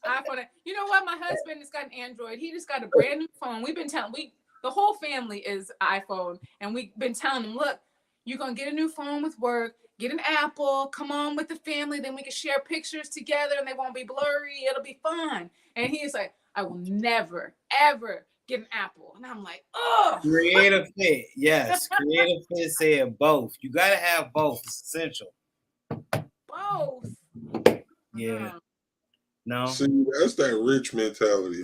iPhone. You know what? My husband has got an Android. He just got a brand new phone. We've been telling the whole family is iPhone, and we've been telling him, look, you're gonna get a new phone with work. Get an Apple. Come on with the family. Then we can share pictures together, and they won't be blurry. It'll be fun. And he's like, I will never, ever get an Apple. And I'm like, oh. Creative fit. Yes. Creative fit said both. You got to have both. It's essential. Both. Yeah. No. See, that's that rich mentality.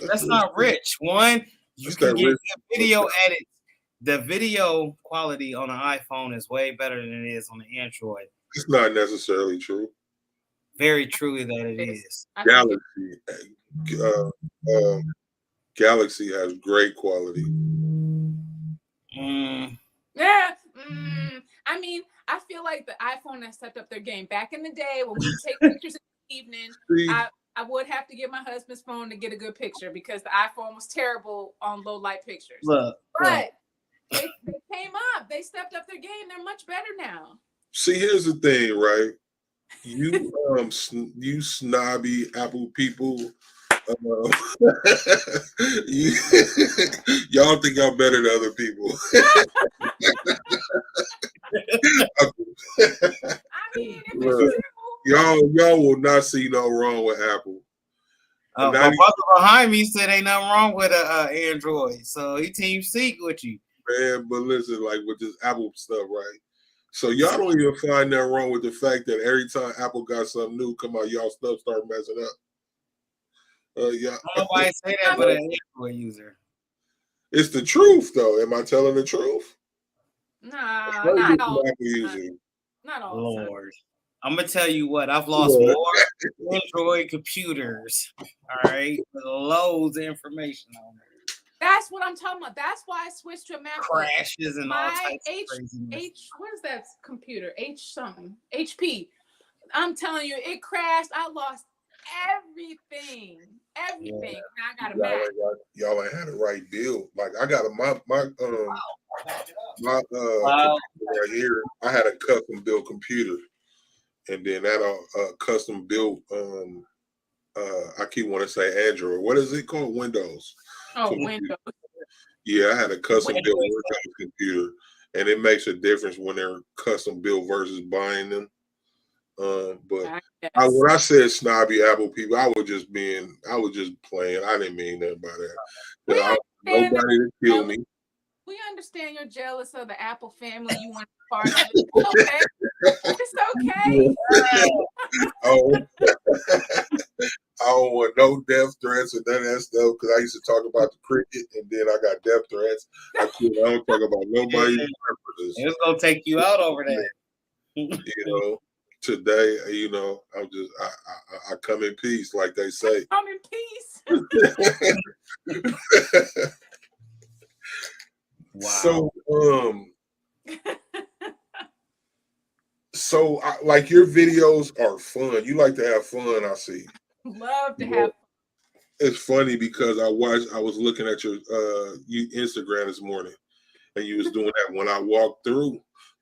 That's not rich. One, you can get video edits. The video quality on an iPhone is way better than it is on the Android. It's not necessarily true. Very truly that it is. Galaxy has great quality. Yeah. I mean, I feel like the iPhone has stepped up their game. Back in the day when we take pictures in the evening, I would have to get my husband's phone to get a good picture, because the iPhone was terrible on low light pictures. Look. They came up. They stepped up their game. They're much better now. See, here's the thing, right? You snobby Apple people, you, y'all think I'm better than other people. I mean, if it's Look, true. y'all will not see no wrong with Apple. My brother behind me said ain't nothing wrong with a Android, so he team seek with you. Man, but listen, like with this Apple stuff, right? So y'all don't even find that wrong with the fact that every time Apple got something new come out, y'all stuff start messing up. Yeah. I don't know why I say that, but an Android user. It's the truth, though. Am I telling the truth? Nah, not all. Apple user. Not all. Lord, I'm gonna tell you what. I've lost more Android computers. All right, with loads of information on it. That's what I'm talking about. That's why I switched to a MacBook. Crashes and all types of craziness. What is that computer? HP. I'm telling you, it crashed. I lost everything. Yeah. I got a Mac. Y'all ain't had the right build. Like I got my right here. I had a custom built computer, and then that custom built I keep wanting to say Android. What is it called? Windows. Oh, Windows. Yeah, I had a custom built Windows computer, and it makes a difference when they're custom built versus buying them. But when I said snobby Apple people, I was just playing. I didn't mean that by that. Nobody to kill me. We understand you're jealous of the Apple family. You want to be part of it. Okay. It's okay. I don't want no death threats or none of that stuff because I used to talk about the cricket and then I got death threats. I don't talk about nobody. It's gonna take you out over that. Today, I'm just I come in peace, like they say. Come in peace. Wow. So like your videos are fun. You like to have fun, I see. Love to have fun. It's funny because I was looking at your Instagram this morning and you was doing that when I walked through.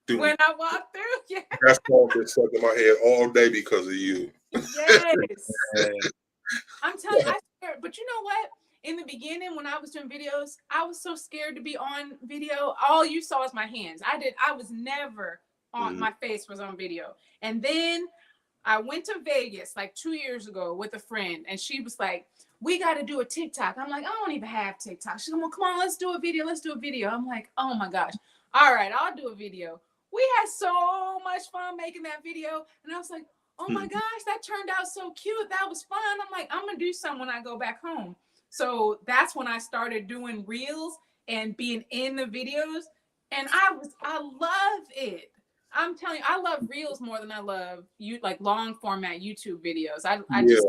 When I walked through, yeah. That's all been stuck in my head all day because of you. Yes. I'm telling you, I swear, but you know what? In the beginning, when I was doing videos, I was so scared to be on video. All you saw was my hands. I was never on, my face was on video. And then I went to Vegas like 2 years ago with a friend, and she was like, we got to do a TikTok. I'm like, I don't even have TikTok. She's like, well, come on, let's do a video. I'm like, oh my gosh. All right, I'll do a video. We had so much fun making that video. And I was like, oh my gosh, that turned out so cute. That was fun. I'm like, I'm going to do some when I go back home. So that's when I started doing reels and being in the videos. And I love it. I'm telling you, I love reels more than I love like long format YouTube videos. I just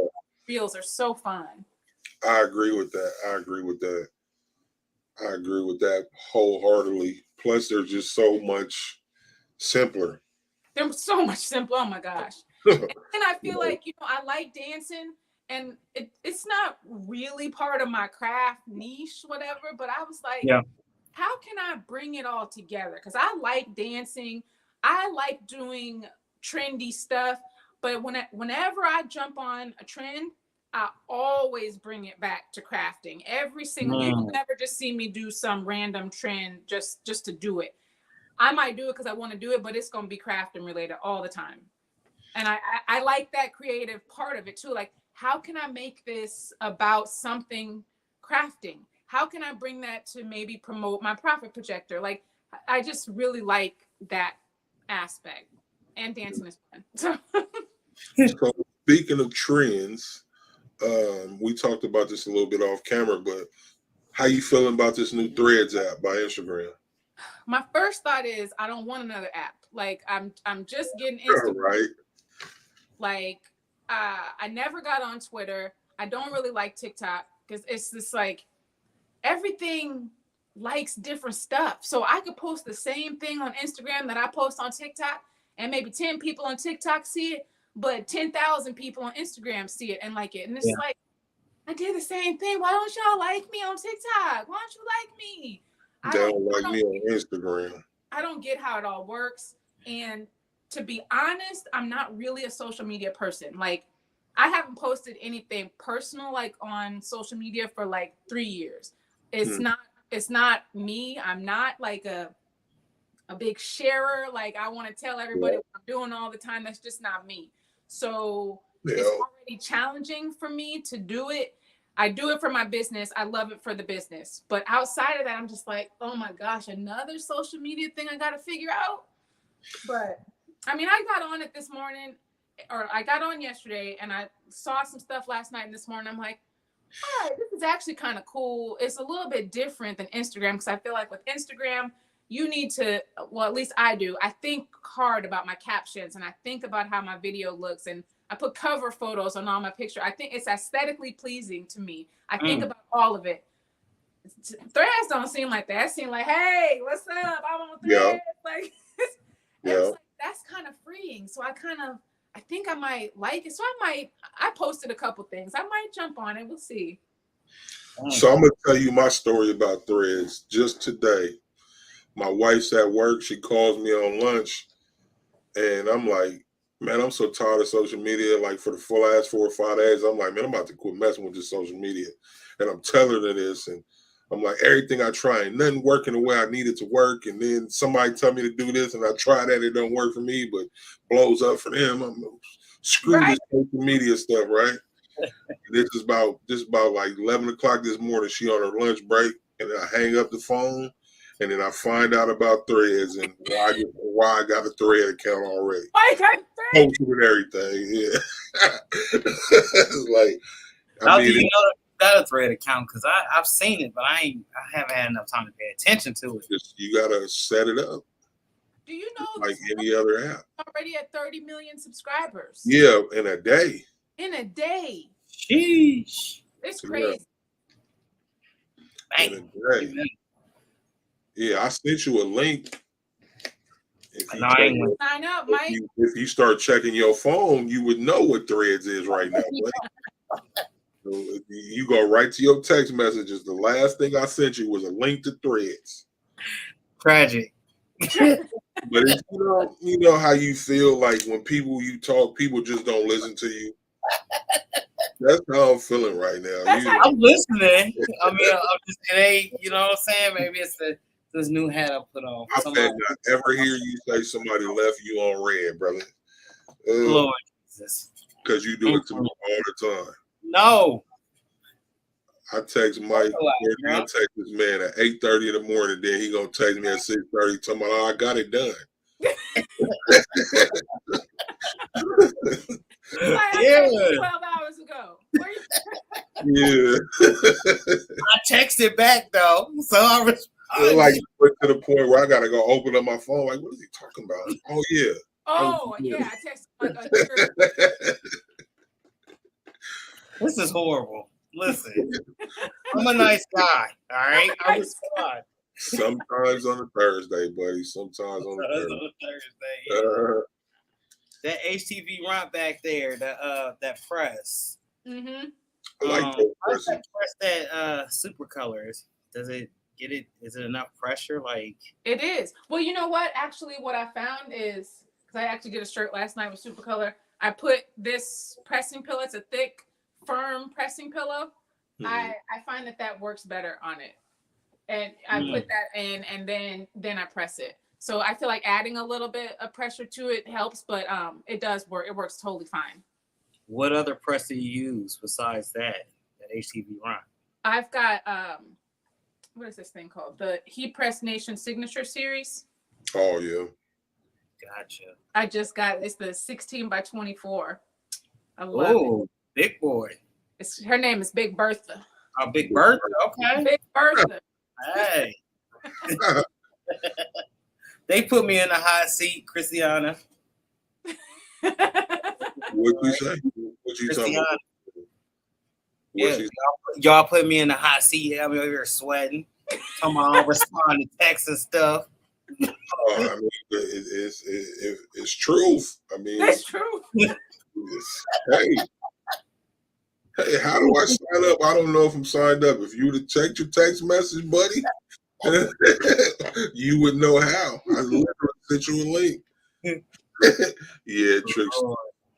reels are so fun. I agree with that. I agree with that wholeheartedly. Plus, they're just so much simpler. They're so much simpler. Oh my gosh. And I feel like, I like dancing, and it's not really part of my craft niche, whatever, but I was like, how can I bring it all together? Because I like dancing. I like doing trendy stuff, but whenever I jump on a trend, I always bring it back to crafting. Every single, you will never just see me do some random trend just to do it. I might do it because I want to do it, but it's going to be crafting related all the time. And I like that creative part of it too. Like, how can I make this about something crafting? How can I bring that to maybe promote my profit projector? Like, I just really like that aspect. And dancing is fun. So speaking of trends, we talked about this a little bit off camera, but how you feeling about this new Threads app by Instagram? My first thought is I don't want another app. Like I'm just getting Instagram. Right. Like I never got on Twitter. I don't really like TikTok because it's just like everything likes different stuff. So I could post the same thing on Instagram that I post on TikTok, and maybe 10 people on TikTok see it, but 10,000 people on Instagram see it and like it. And it's like, I did the same thing. Why don't y'all like me on TikTok? Why don't you like me? They don't like me on Instagram. I don't get how it all works. And to be honest, I'm not really a social media person. Like, I haven't posted anything personal like on social media for like 3 years. It's not me. I'm not like a big sharer. Like I want to tell everybody what I'm doing all the time. That's just not me. So it's already challenging for me to do it. I do it for my business. I love it for the business. But outside of that, I'm just like, oh my gosh, another social media thing I got to figure out. But I mean, I got on it this morning, or I got on yesterday, and I saw some stuff last night and this morning. I'm like, all right, this is actually kind of cool. It's a little bit different than Instagram, because I feel like with Instagram, you need to, well, at least I do. I think hard about my captions, and I think about how my video looks, and I put cover photos on all my pictures. I think it's aesthetically pleasing to me. I think about all of it. Threads don't seem like that. It seems like, hey, what's up? I'm on Threads. Like, like, that's kind of freeing. So I think I might like it. So I posted a couple things. I might jump on it. We'll see. So I'm going to tell you my story about Threads. Just today, my wife's at work. She calls me on lunch, and I'm like, man, I'm so tired of social media. Like for the last 4 or 5 days, I'm like, man, I'm about to quit messing with this social media. And I'm telling her this, and I'm like, everything I try, and nothing working the way I need it to work. And then somebody tell me to do this, and I try that, it don't work for me, but blows up for them. I'm screw this social media stuff, right? This is about like 11 o'clock this morning. She on her lunch break, and I hang up the phone, and then I find out about Threads and why I got a Thread account already. I got Threads. Posted and everything, yeah. It's like, How do you know that you got a Thread account? Because I've seen it, but I haven't had enough time to pay attention to it. You gotta set it up. Do you know like any other app? Already at 30 million subscribers. Yeah, in a day. In a day. Sheesh. It's crazy. Yeah. In a day. Yeah, I sent you a link. Sign up, Mike. If you start checking your phone, you would know what Threads is right now. So you go right to your text messages. The last thing I sent you was a link to Threads. Tragic. But it's, you know how you feel like when you talk, people just don't listen to you. That's how I'm feeling right now. I'm listening. I mean, it ain't, you know what I'm saying? Maybe it's this new hat I put on. I bet not ever hear you say somebody left you on red, brother. Lord Jesus. Because you do it to me all the time. No. I text Mike. I text this man at 8:30 in the morning. Then he gonna text me at 6:30, talking about, I got it done. Yeah. 12 hours ago. Yeah. I texted back though, so I responded. Like to the point where I gotta go open up my phone. Like, what is he talking about? Oh yeah. Oh yeah. I texted like a This is horrible. Listen, I'm a nice guy. All right, I respond. Sometimes on a Thursday, buddy. Sometimes on a Thursday. That HTV ramp back there, that press. Mm-hmm. I like that press. That super colors. Does it get it? Is it enough pressure? Like it is. Well, you know what? Actually, what I found is because I actually did a shirt last night with super color. I put this pressing pillow. It's a thick, firm pressing pillow. Mm-hmm. I find that works better on it, and I put that in, and then I press it. So I feel like adding a little bit of pressure to it helps, but it does work. It works totally fine. What other press do you use besides that HTV run? I've got what is this thing called? The Heat Press Nation Signature Series. Oh yeah, gotcha. I just got it's the 16 by 24. I love it. Big boy. Her name is Big Bertha. Oh, Big Bertha. Okay. Big Bertha. Hey. They put me in the hot seat, Christiana. What you say? What you talking about? Yeah, y'all put me in the hot seat. I'm over here sweating. Come on, respond to text and stuff. I mean, it's truth. I mean, it's true. Hey, how do I sign up? I don't know if I'm signed up. If you would have checked your text message, buddy, you would know how. I literally sent you a link. Yeah,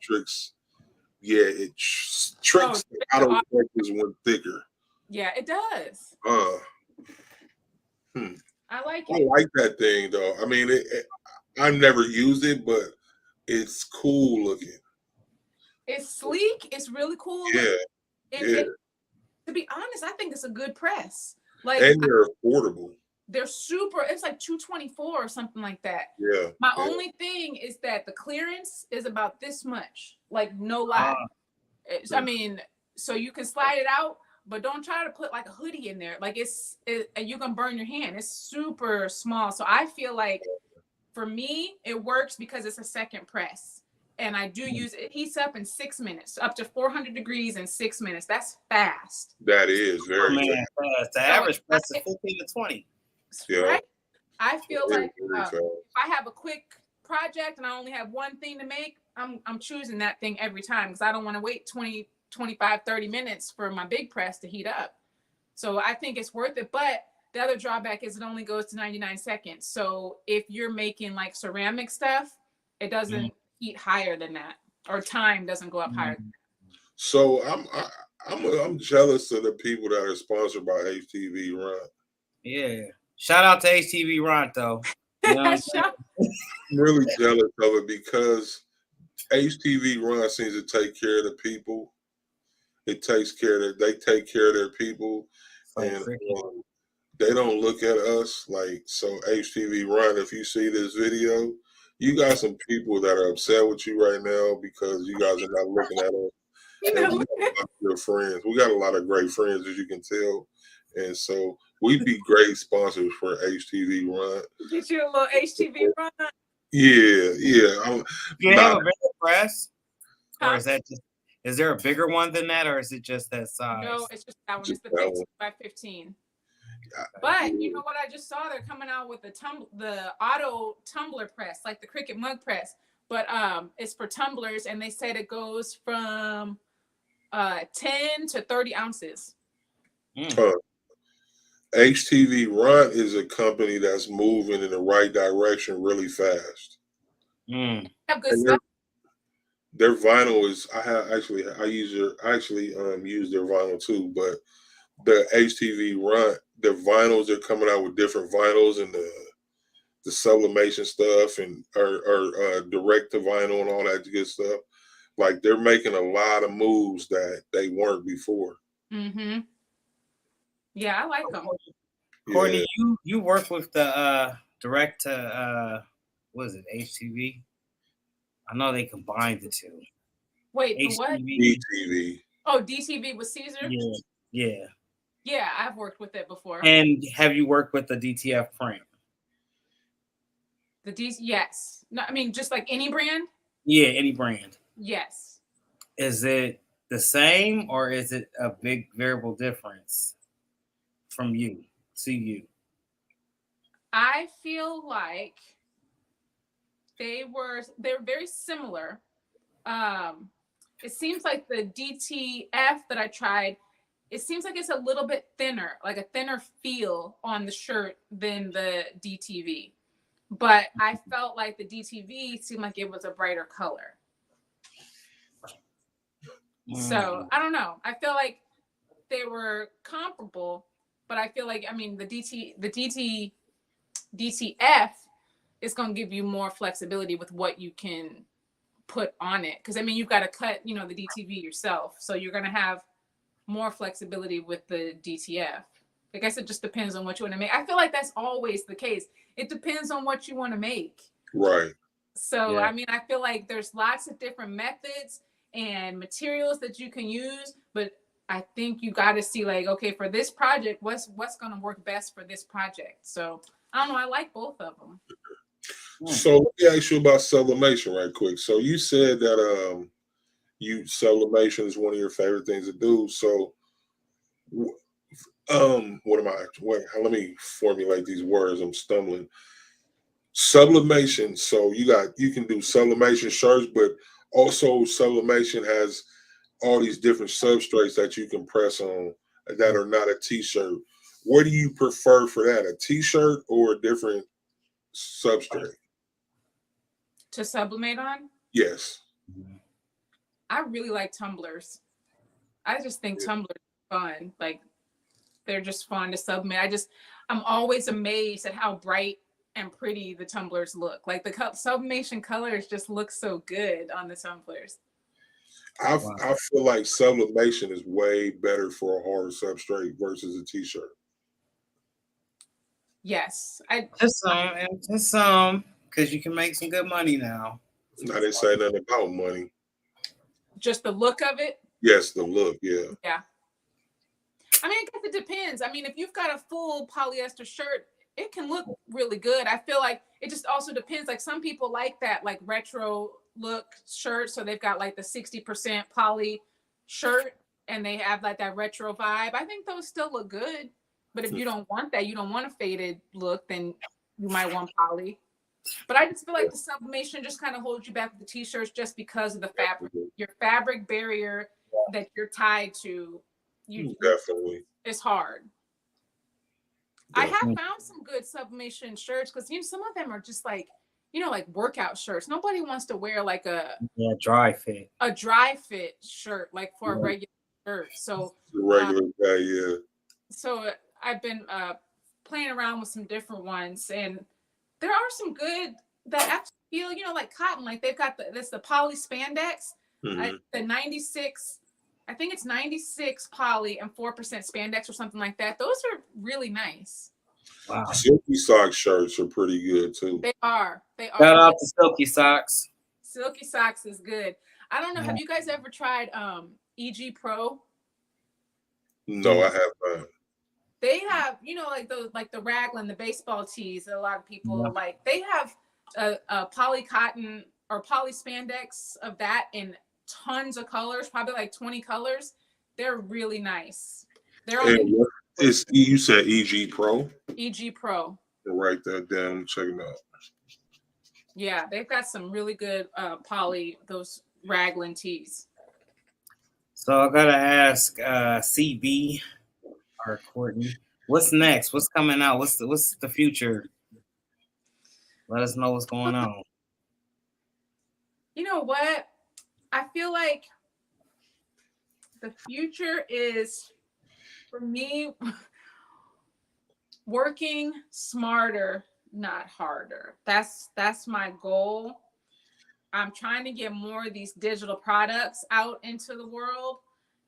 tricks. Yeah, it tricks the Oh, autocorrectors when thicker. yeah, it does. Uh, hmm. I like I it. like that thing though. I mean, I've never used it, but it's cool looking. It's sleek. It's really cool. Yeah, yeah, To be honest, I think it's a good press. Like and they're affordable. they're super. It's like 224 or something like that. Yeah, My yeah. only thing is that the clearance is about this much. Like no lie. Ah, I mean, so you can slide it out, but don't try to put like a hoodie in there. Like you can burn your hand. It's super small. So I feel like for me, it works because it's a second press. And I do use it heats up in 6 minutes, up to 400 degrees in 6 minutes. That's fast. That is very man, fast. the average press is 15 to 20. Yeah. Right? I feel It is like very fast. if I have a quick project and I only have one thing to make, I'm choosing that thing every time because I don't want to wait 20, 25, 30 minutes for my big press to heat up. So I think it's worth it. But the other drawback is it only goes to 99 seconds. So if you're making like ceramic stuff, it doesn't heat higher than that, or time doesn't go up higher. So I'm jealous of the people that are sponsored by HTV Run. Yeah. Shout out to HTV Ron though. You know what I'm saying? I'm really jealous of it because HTV Run seems to take care of the people. It takes care of they take care of their people, and they don't look at us like so. HTV Run, if you see this video, you got some people that are upset with you right now because you guys are not looking at us. And we got a lot of good friends. We got a lot of great friends, as you can tell, and so we'd be great sponsors for HTV Run. Get you a little HTV Run. Yeah, yeah. You have a bigger press, or is that just? Is there a bigger one than that, or is it just that size? No, it's just that one. Just It's the that 15 one. by 15. But you know what I just saw? They're coming out with the auto tumbler press, like the Cricut mug press. But it's for tumblers, and they said it goes from 10 to 30 ounces. HTV Run is a company that's moving in the right direction really fast. Have good stuff. Their vinyl is I use their vinyl too, but the HTV Run, their vinyls are coming out with different vinyls and the sublimation stuff and or direct to vinyl and all that good stuff. Like they're making a lot of moves that they weren't before. Mm-hmm. Yeah, I like them. Courtney, you work with the direct to what is it, HTV? I know they combined the two. Wait, the what? DTV. Oh, DTV with Caesar? Yeah. Yeah, I've worked with it before. And have you worked with the DTF print? Yes. No, I mean just like any brand? Yeah, any brand. Yes. Is it the same or is it a big variable difference from you to you? I feel like they're very similar. It seems like the DTF that I tried, it seems like it's a little bit thinner, like a thinner feel on the shirt than the DTV. But I felt like the DTV seemed like it was a brighter color. So I don't know. I feel like they were comparable, but I feel like the DTF is going to give you more flexibility with what you can put on it. Because you've got to cut, the DTV yourself, so you're going to have more flexibility with the DTF. I guess it just depends on what you want to make. I feel like that's always the case. It depends on what you want to make. Right. So, yeah. I feel like there's lots of different methods and materials that you can use, but I think you got to see like, okay, for this project, what's going to work best for this project. So I don't know. I like both of them. So let me ask you about sublimation right quick. So you said that sublimation is one of your favorite things to do. So let me formulate these words. I'm stumbling. Sublimation. So you can do sublimation shirts, but also sublimation has all these different substrates that you can press on that are not a t-shirt. What do you prefer for that? A t-shirt or a different substrate? To sublimate on? Yes. I really like tumblers. I just think Yeah. tumblers are fun. Like they're just fun to submit. I'm always amazed at how bright and pretty the tumblers look. Like the sublimation colors just look so good on the tumblers. I Wow. I feel like sublimation is way better for a hard substrate versus a t-shirt. Yes, Just some, because you can make some good money now. I didn't say nothing about money. just the look of it. Yes, the look, yeah. Yeah. I mean, I guess it depends. I mean, if you've got a full polyester shirt, it can look really good. I feel like it just also depends. Like some people like that, like retro look shirt. So they've got like the 60% poly shirt and they have like that retro vibe. I think those still look good. But if you don't want that, you don't want a faded look, then you might want poly. But I just feel like the sublimation just kind of holds you back with the t-shirts just because of the fabric, your fabric barrier that you're tied to. Definitely. It's hard. I have found some good sublimation shirts because some of them are just like, like workout shirts. Nobody wants to wear like a dry fit shirt like for a regular shirt. So The regular guy, yeah. So I've been playing around with some different ones, and there are some good that actually feel, like cotton. Like they've got the poly spandex, the 96. I think it's 96 poly and 4% spandex or something like that. Those are really nice. Wow. Silky sock shirts are pretty good too. They are. Shout out to Silky Socks. Silky Socks is good. I don't know. Have you guys ever tried EG Pro? No, I have not. They have, like the raglan, the baseball tees that a lot of people like. They have a poly cotton or poly spandex of that in tons of colors, probably like 20 colors. They're really nice. You said EG Pro? EG Pro. I'll write that down. Check them out. Yeah, they've got some really good poly, those raglan tees. So I gotta ask CB or Courtney, what's next? What's coming out? What's the future? Let us know what's going on. You know what? I feel like the future is, for me, working smarter, not harder. That's my goal. I'm trying to get more of these digital products out into the world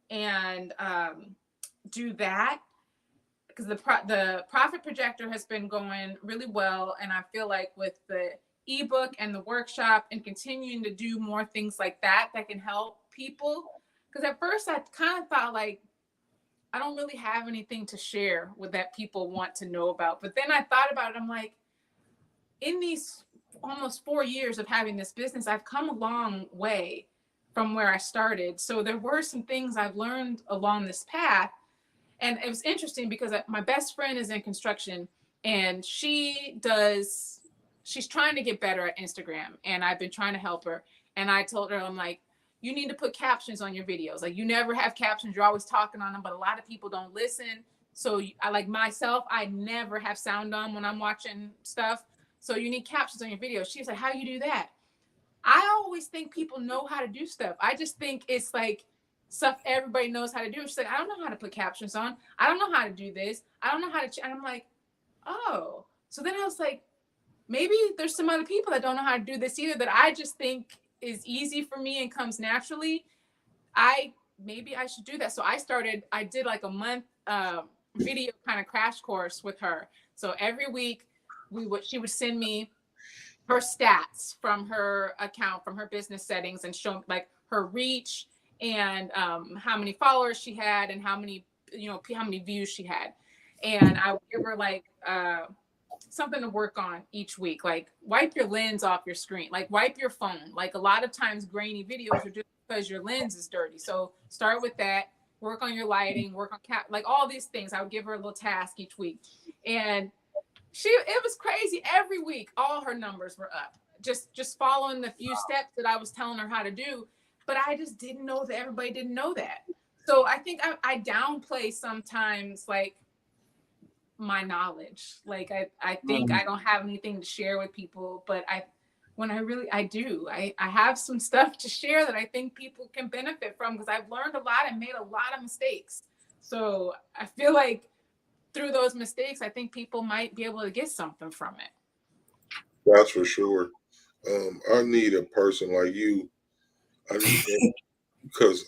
and do that because the profit projector has been going really well. And I feel like with the ebook and the workshop and continuing to do more things like that can help people. Because at first I kind of thought like, I don't really have anything to share with that people want to know about. But then I thought about it. I'm like, in these almost 4 years of having this business, I've come a long way from where I started. So there were some things I've learned along this path. And it was interesting because my best friend is in construction and she's trying to get better at Instagram. And I've been trying to help her. And I told her, I'm like, you need to put captions on your videos. Like you never have captions. You're always talking on them, but a lot of people don't listen. So I like myself, I never have sound on when I'm watching stuff. So you need captions on your videos. She's like, how do you do that? I always think people know how to do stuff. I just think it's like stuff everybody knows how to do. She's like, I don't know how to put captions on. I don't know how to do this. I don't know how to. And I'm like, oh. So then I was like, maybe there's some other people that don't know how to do this either that I just think is easy for me and comes naturally. Maybe I should do that. So I did like a month video kind of crash course with her. So every week she would send me her stats from her account, from her business settings, and show like her reach and how many followers she had and how many views she had. And I would give her like something to work on each week, like wipe your lens off your screen, like wipe your phone. Like a lot of times grainy videos are just because your lens is dirty. So start with that, work on your lighting, work on like all these things. I would give her a little task each week. And it was crazy. Every week, all her numbers were up. Just following the few steps that I was telling her how to do. But I just didn't know that everybody didn't know that. So I think I downplay sometimes like my knowledge. Like I think I don't have anything to share with people, but when I do. I have some stuff to share that I think people can benefit from because I've learned a lot and made a lot of mistakes. So I feel like through those mistakes, I think people might be able to get something from it. That's for sure. I need a person like you. I need because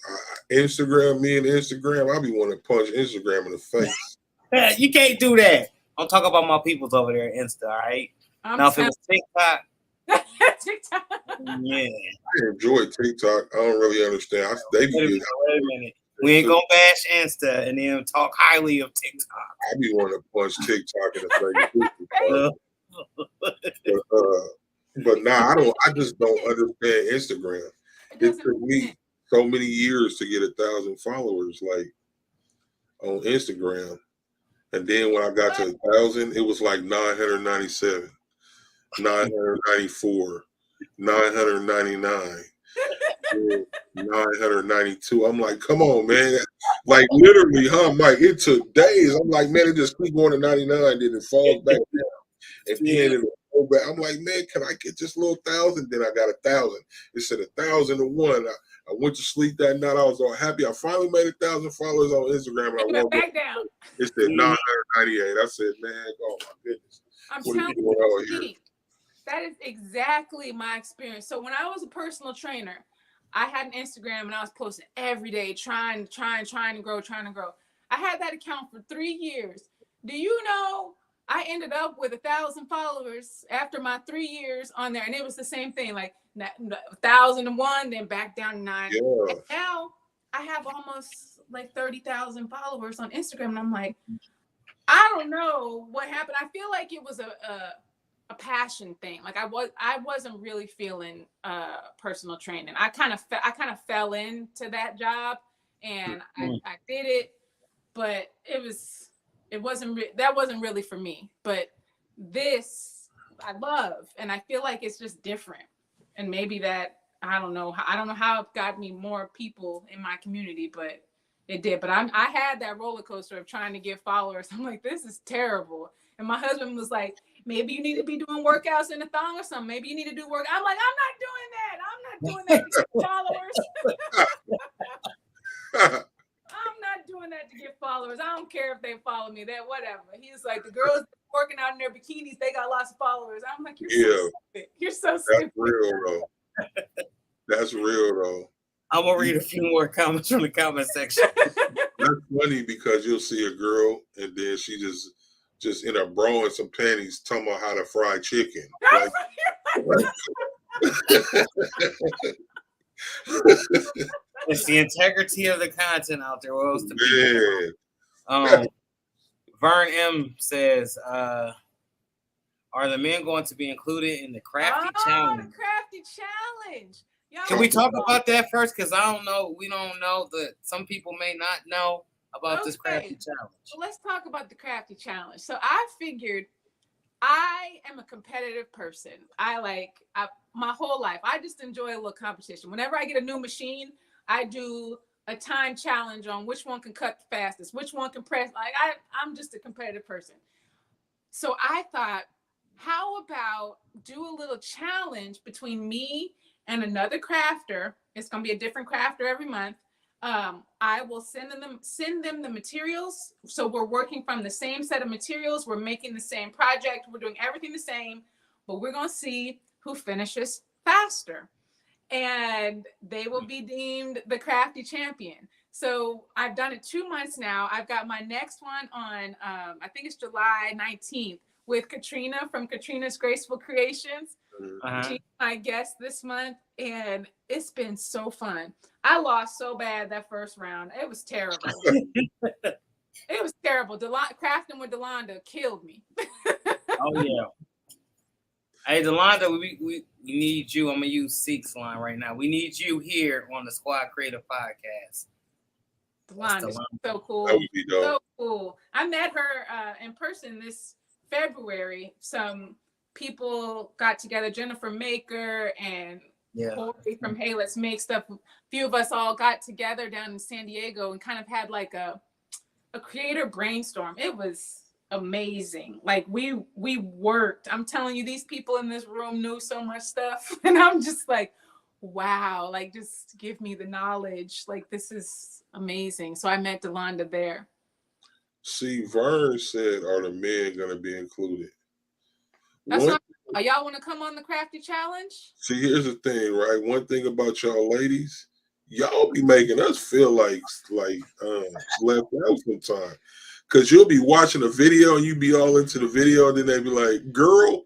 Instagram, me and Instagram, I be wanting to punch Instagram in the face. You can't do that. I'm talking about my peoples over there at Insta, all right? Now, if it was TikTok, TikTok. yeah. I enjoy TikTok. I don't really understand. They be Wait a minute. We ain't gonna bash Insta and then talk highly of TikTok. I be wanting to punch TikTok in the face. But nah, I just don't understand Instagram. It took me so many years to get 1,000 followers, like on Instagram. And then when I got to 1,000, it was like 997, 994, 999, 992. I'm like, come on, man. Like literally, huh, Mike? It took days. I'm like, man, it just keep going to 99, then it falls back down. And then it will go back. I'm like, man, can I get just a little 1,000? Then I got 1,000. It said 1,001. I went to sleep that night. I was all happy. I finally made 1,000 followers on Instagram. And I woke back down. It said 998. I said, man, oh my goodness. I'm telling you, that is exactly my experience. So when I was a personal trainer, I had an Instagram and I was posting every day, trying to grow. I had that account for 3 years. Do you know I ended up with 1,000 followers after my 3 years on there, and it was the same thing, like 1,001, then back down to 9. Yeah. And now I have almost like 30,000 followers on Instagram, and I'm like, I don't know what happened. I feel like it was a passion thing. Like I wasn't really feeling personal training. I kind of fell into that job, and I did it, but that wasn't really for me. But this I love, and I feel like it's just different. And maybe that I don't know how it got me more people in my community, but it did. But I had that roller coaster of trying to get followers. I'm like, this is terrible. And my husband was like, maybe you need to be doing workouts in a thong or something. Maybe you need to do work. I'm like, I'm not doing that to get followers. I'm not doing that to get followers. I don't care if they follow me. That whatever. He's like, the girls working out in their bikinis, they got lots of followers. I'm like, you're so stupid. You're so stupid. That's real though. That's real though. I'm gonna read a few more comments from the comment section. That's funny because you'll see a girl and then she just in her bra and some panties talking about how to fry chicken. Like, it's the integrity of the content out there. What else to be? Vern M says, are the men going to be included in the Crafty Challenge? The Crafty Challenge. Can we talk about that first? Because I don't know. We don't know that some people may not know about this Crafty Challenge. So let's talk about the Crafty Challenge. So I figured I am a competitive person. My whole life, I just enjoy a little competition. Whenever I get a new machine, I do a time challenge on which one can cut the fastest, which one can press. I'm just a competitive person. So I thought, how about do a little challenge between me and another crafter? It's going to be a different crafter every month. I will send them the materials. So we're working from the same set of materials. We're making the same project. We're doing everything the same, but we're going to see who finishes faster. And they will be deemed the crafty champion. So I've done it 2 months now. I've got my next one on, I think it's July 19th with Katrina from Katrina's Graceful Creations. She's my guest this month, and it's been so fun. I lost so bad that first round. It was terrible. It was terrible. Crafting with Delonda killed me. Oh, yeah. Hey, Delonda, we need you. I'm going to use Seek's line right now. We need you here on the Squad Creative Podcast. Delonda's so cool. That would be dope. So cool. I met her in person this February. Some people got together, Jennifer Maker and Corey from Hey Let's Make Stuff. A few of us all got together down in San Diego and kind of had like a creator brainstorm. It was amazing. Like we worked. I'm telling you, these people in this room knew so much stuff, and I'm just like, wow. Like, just give me the knowledge. Like, this is amazing. So I met Delonda there. See, Vern said, "Are the men gonna be included?" That's One, not. Y'all want to come on the crafty challenge? see, here's the thing, right? One thing about y'all ladies, y'all be making us feel like left out sometimes. Cause you'll be watching a video and you be all into the video, and then they be like, "Girl,"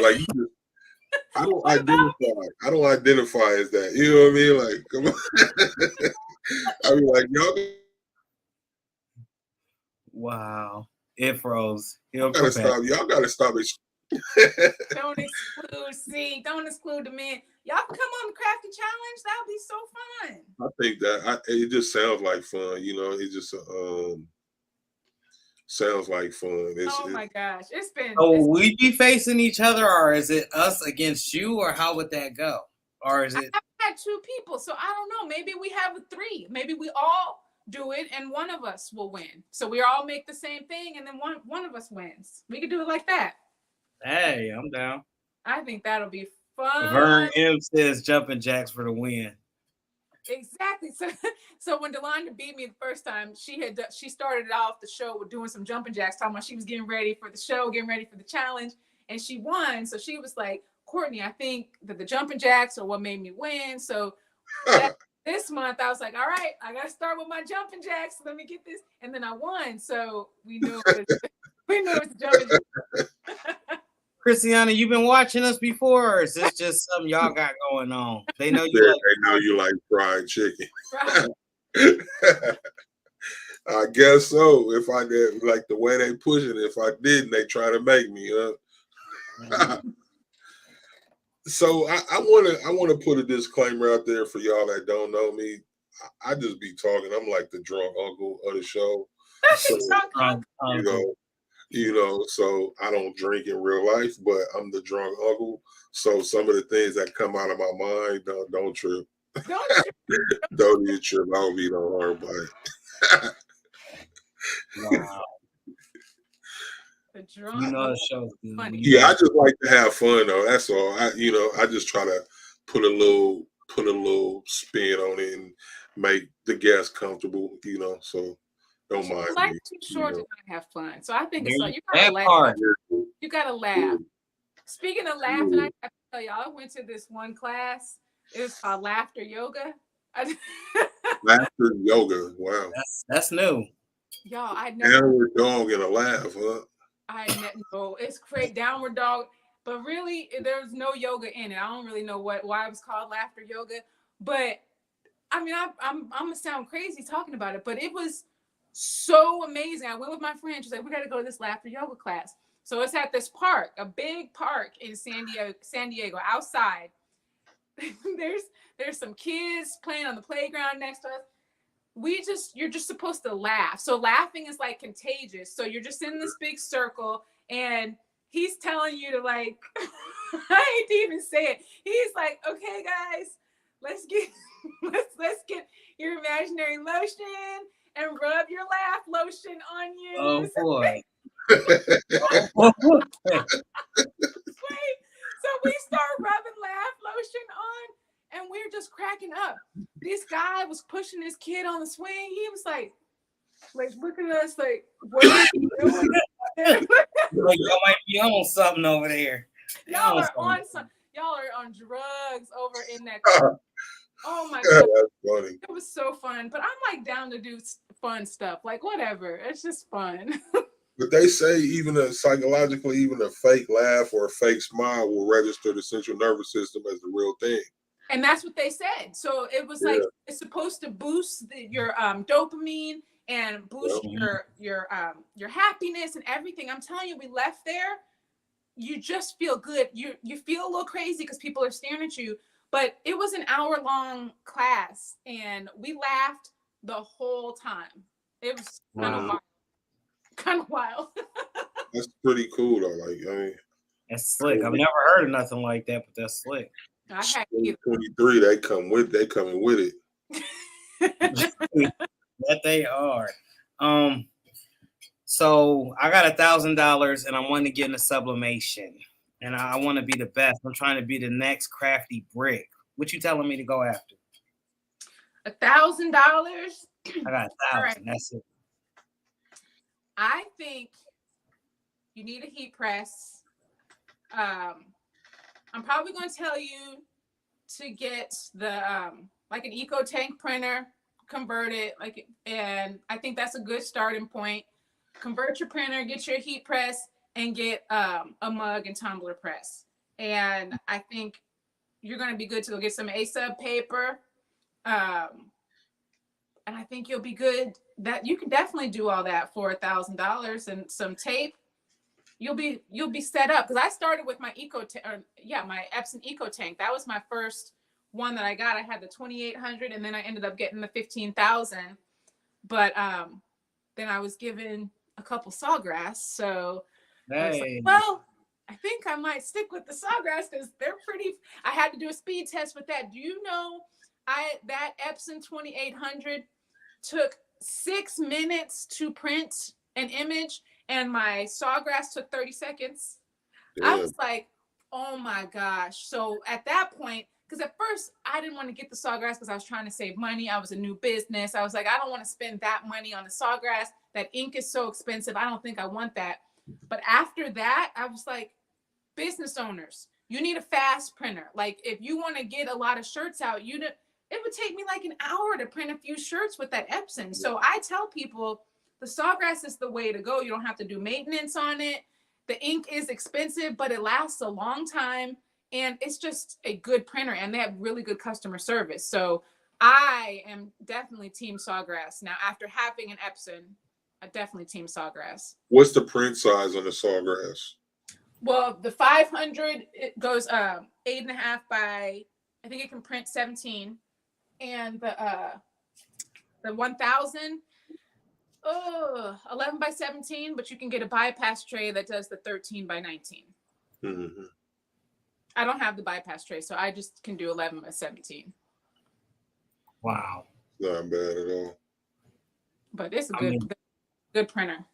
like you just, I don't identify. I don't identify as that. You know what I mean? Like, come on. I be like, y'all Wow. It froze. He'll gotta come back. stop. Y'all gotta stop it. Don't exclude the men. Y'all can come on the crafty challenge. That'll be so fun. I think that it just sounds like fun. You know, it just sounds like fun. Oh my gosh, it's been. So will we be facing each other, or is it us against you, or how would that go? Or is it? I've had 2 people, so I don't know. Maybe we have 3. Maybe we all do it, and one of us will win. So we all make the same thing, and then one of us wins. We could do it like that. Hey, I'm down. I think that'll be fun. Vern M says jumping jacks for the win. Exactly. So when Delonda beat me the first time, she started off the show with doing some jumping jacks, talking about she was getting ready for the show, getting ready for the challenge, and she won. So she was like, "Courtney, I think that the jumping jacks are what made me win." So this month I was like, "All right, I got to start with my jumping jacks. Let me get this," and then I won. So we knew it was jumping jacks. Christiana, you been watching us before, or is this just something y'all got going on? They know you like fried chicken. I guess so. If I did, like the way they push it, if I didn't, they try to make me. So I want to put a disclaimer out there for y'all that don't know me. I just be talking. I'm like the drunk uncle of the show. So, you know, so I don't drink in real life, but I'm the drunk uncle. So some of the things that come out of my mind, don't trip. Don't even trip. I don't be no hard by it. Wow. The drunk. You know the show's funny. Yeah, I just like to have fun though. That's all. I just try to put a little spin on it and make the guests comfortable, you know, so don't mind. Life's too short to not have fun. So I think it's like you gotta laugh. You gotta laugh. Speaking of laughing, I have to tell y'all, I went to this one class. It was called laughter yoga. Laughter yoga. Wow. That's new. Y'all, I never downward dog and a laugh, huh? No, it's crazy. Downward dog. But really, there's no yoga in it. I don't really know why it was called laughter yoga. But I mean, I'm gonna sound crazy talking about it, but it was so amazing. I went with my friend. She's like, "We got to go to this laughter yoga class." So it's at this park, a big park in San Diego, outside. There's some kids playing on the playground next to us. You're just supposed to laugh. So laughing is like contagious. So you're just in this big circle, and he's telling you to like, I hate to even say it. He's like, "Okay, guys, let's get your imaginary lotion and rub your laugh lotion on you." Oh boy. So we start rubbing laugh lotion on, and we're just cracking up. This guy was pushing his kid on the swing. He was like looking at us like, "What are you doing?" Like y'all might be on something over there. Y'all are on drugs over in that. Oh my god, that's funny. It was so fun. But I'm like down to do fun stuff. Like whatever, it's just fun. But they say psychologically, even a fake laugh or a fake smile will register the central nervous system as the real thing. And that's what they said. So it was like it's supposed to boost your dopamine and boost your happiness and everything. I'm telling you, we left there, you just feel good. You feel a little crazy because people are staring at you. But it was an hour-long class, and we laughed the whole time. It was kind of wild. That's pretty cool, though. Like, I mean, that's slick. I've never heard of nothing like that, but that's slick. I had 23. They coming with it. That they are. So I got $1,000 and I want to get into sublimation. And I want to be the best. I'm trying to be the next Crafty Brick. What you telling me to go after? $1,000. I got 1,000. Right. That's it. I think you need a heat press. I'm probably going to tell you to get the like an eco tank printer, convert it and I think that's a good starting point. Convert your printer, get your heat press, and get a mug and tumbler press. And I think you're going to be good to go get some A-sub paper. And I think you'll be good. That you can definitely do all that for $1,000 and some tape. You'll be set up, because I started with my my Epson Eco Tank. That was my first one that I got. I had the 2,800, and then I ended up getting the 15,000. But then I was given a couple sawgrass, so I was like, well, I think I might stick with the sawgrass because they're pretty. I had to do a speed test with that. Do you know that Epson 2,800 took 6 minutes to print an image, and my sawgrass took 30 seconds. Yeah. I was like, oh my gosh. So at that point, because at first I didn't want to get the sawgrass because I was trying to save money. I was a new business. I was like, I don't want to spend that money on the sawgrass. That ink is so expensive. I don't think I want that. But after that, I was like, business owners, you need a fast printer. Like if you want to get a lot of shirts out, it would take me like an hour to print a few shirts with that Epson. So I tell people the sawgrass is the way to go. You don't have to do maintenance on it. The ink is expensive, but it lasts a long time. And it's just a good printer, and they have really good customer service. So I am definitely team sawgrass. Now, after having an Epson, I definitely team sawgrass. What's the print size on the sawgrass? Well, the 500, it goes 8.5 by, I think it can print 17. And the 1,000, 11 by 17, but you can get a bypass tray that does the 13 by 19. Mm-hmm. I don't have the bypass tray, so I just can do 11 by 17. Wow. Not bad at all. But it's a good printer.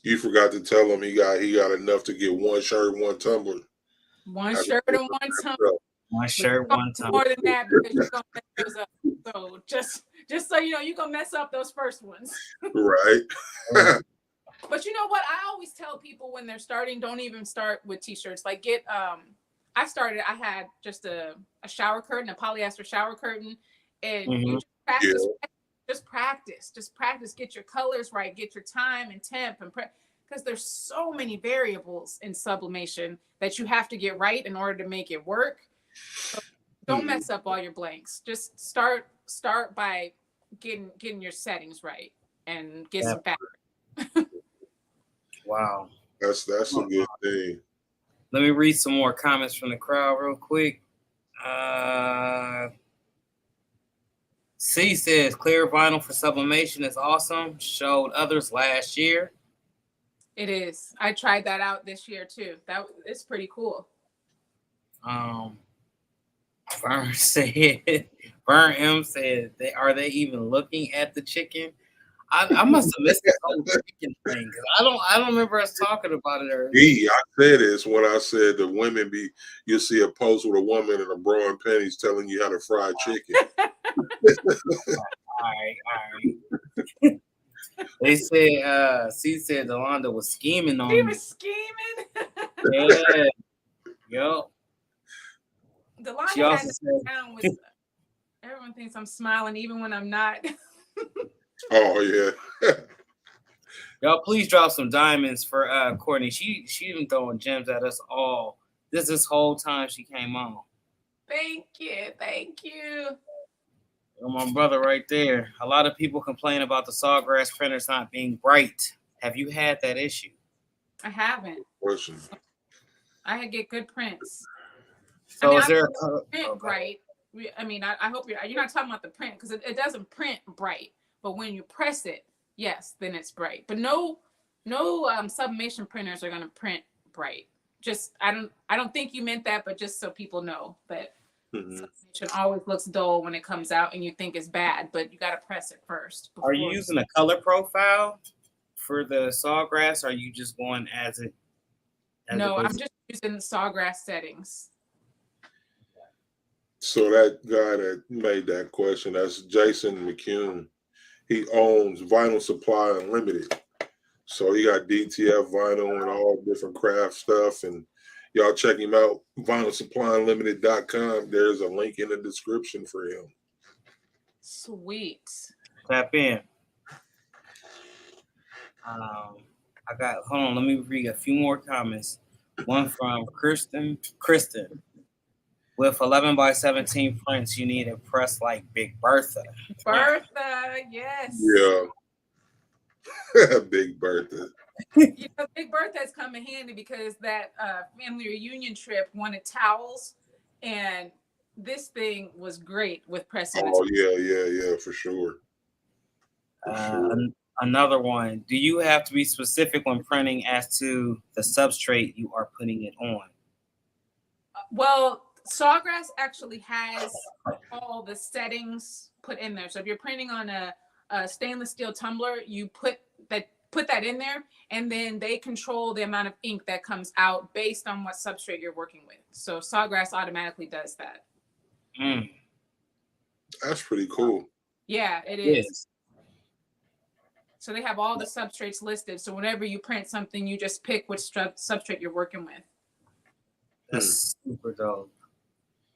You forgot to tell him he got enough to get one shirt, one tumbler. One shirt and one tumbler. One shirt, one tumbler. More than that, because you're gonna mess those up. So just so you know, you're gonna mess up those first ones. Right. But you know what? I always tell people when they're starting, don't even start with t-shirts. Like I had just a shower curtain, a polyester shower curtain, and you just practice, get your colors right, get your time and temp, and because there's so many variables in sublimation that you have to get right in order to make it work. So don't mess up all your blanks. Just start by getting your settings right and get some fabric. Wow. That's a good thing. Let me read some more comments from the crowd real quick. C says, clear vinyl for sublimation is awesome. Showed others last year. It is. I tried that out this year too. It's pretty cool. Vern M said, are they even looking at the chicken? I must have missed the whole chicken thing, because I don't remember us talking about it earlier. I said this when I said the women you'll see a post with a woman in a bra and panties telling you how to fry chicken. All right. They said C said Delonda was scheming on me. He was scheming. Yeah. Yo. Delonda has it down with everyone thinks I'm smiling even when I'm not. Oh yeah. Y'all please drop some diamonds for Courtney. She been throwing gems at us all this whole time she came on. Thank you. My brother right there. A lot of people complain about the sawgrass printers not being bright. Have you had that issue? I haven't. Question. I get good prints. So is there print bright? I mean, I hope you're not talking about the print, because it doesn't print bright. But when you press it, yes, then it's bright. But no sublimation printers are gonna print bright. Just I don't think you meant that, but just so people know that sublimation always looks dull when it comes out, and you think it's bad, but you gotta press it first. Are you using a color profile for the sawgrass? Or are you just going as it? No, I'm just using sawgrass settings. So that guy that made that question, that's Jason McCune. He owns Vinyl Supply Unlimited. So he got DTF vinyl and all different craft stuff. And y'all check him out, vinylsupplyunlimited.com. There's a link in the description for him. Sweet. Tap in. Hold on, let me read a few more comments. One from Kristen. With 11 by 17 prints, you need a press like Big Bertha. Bertha, yes. Yeah. Big Bertha. You know, Big Bertha's come in handy because that family reunion trip wanted towels, and this thing was great with pressing. Oh, yeah, for sure. Another one. Do you have to be specific when printing as to the substrate you are putting it on? Well, Sawgrass actually has all the settings put in there. So if you're printing on a stainless steel tumbler, you put that in there, and then they control the amount of ink that comes out based on what substrate you're working with. So Sawgrass automatically does that. That's pretty cool. Yeah, it is. So they have all the substrates listed. So whenever you print something, you just pick which substrate you're working with. That's super dope.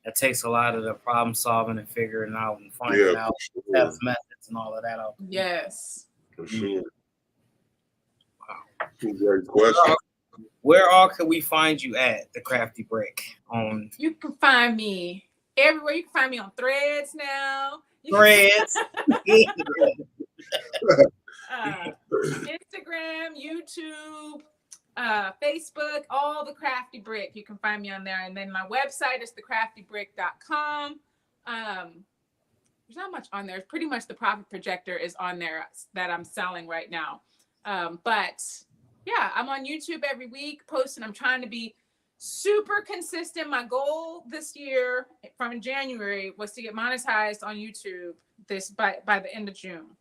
That takes a lot of the problem solving and figuring out and finding out test methods and all of that out. Yes. For sure. Wow. Great question. Where all can we find you at the Crafty Brick? You can find me everywhere. You can find me on Threads now. Threads. Instagram, YouTube, Facebook, all the Crafty Brick. You can find me on there. And then my website is thecraftybrick.com. There's not much on there. Pretty much the profit projector is on there that I'm selling right now. But yeah, I'm on YouTube every week posting. I'm trying to be super consistent. My goal this year from January was to get monetized on YouTube by the end of June.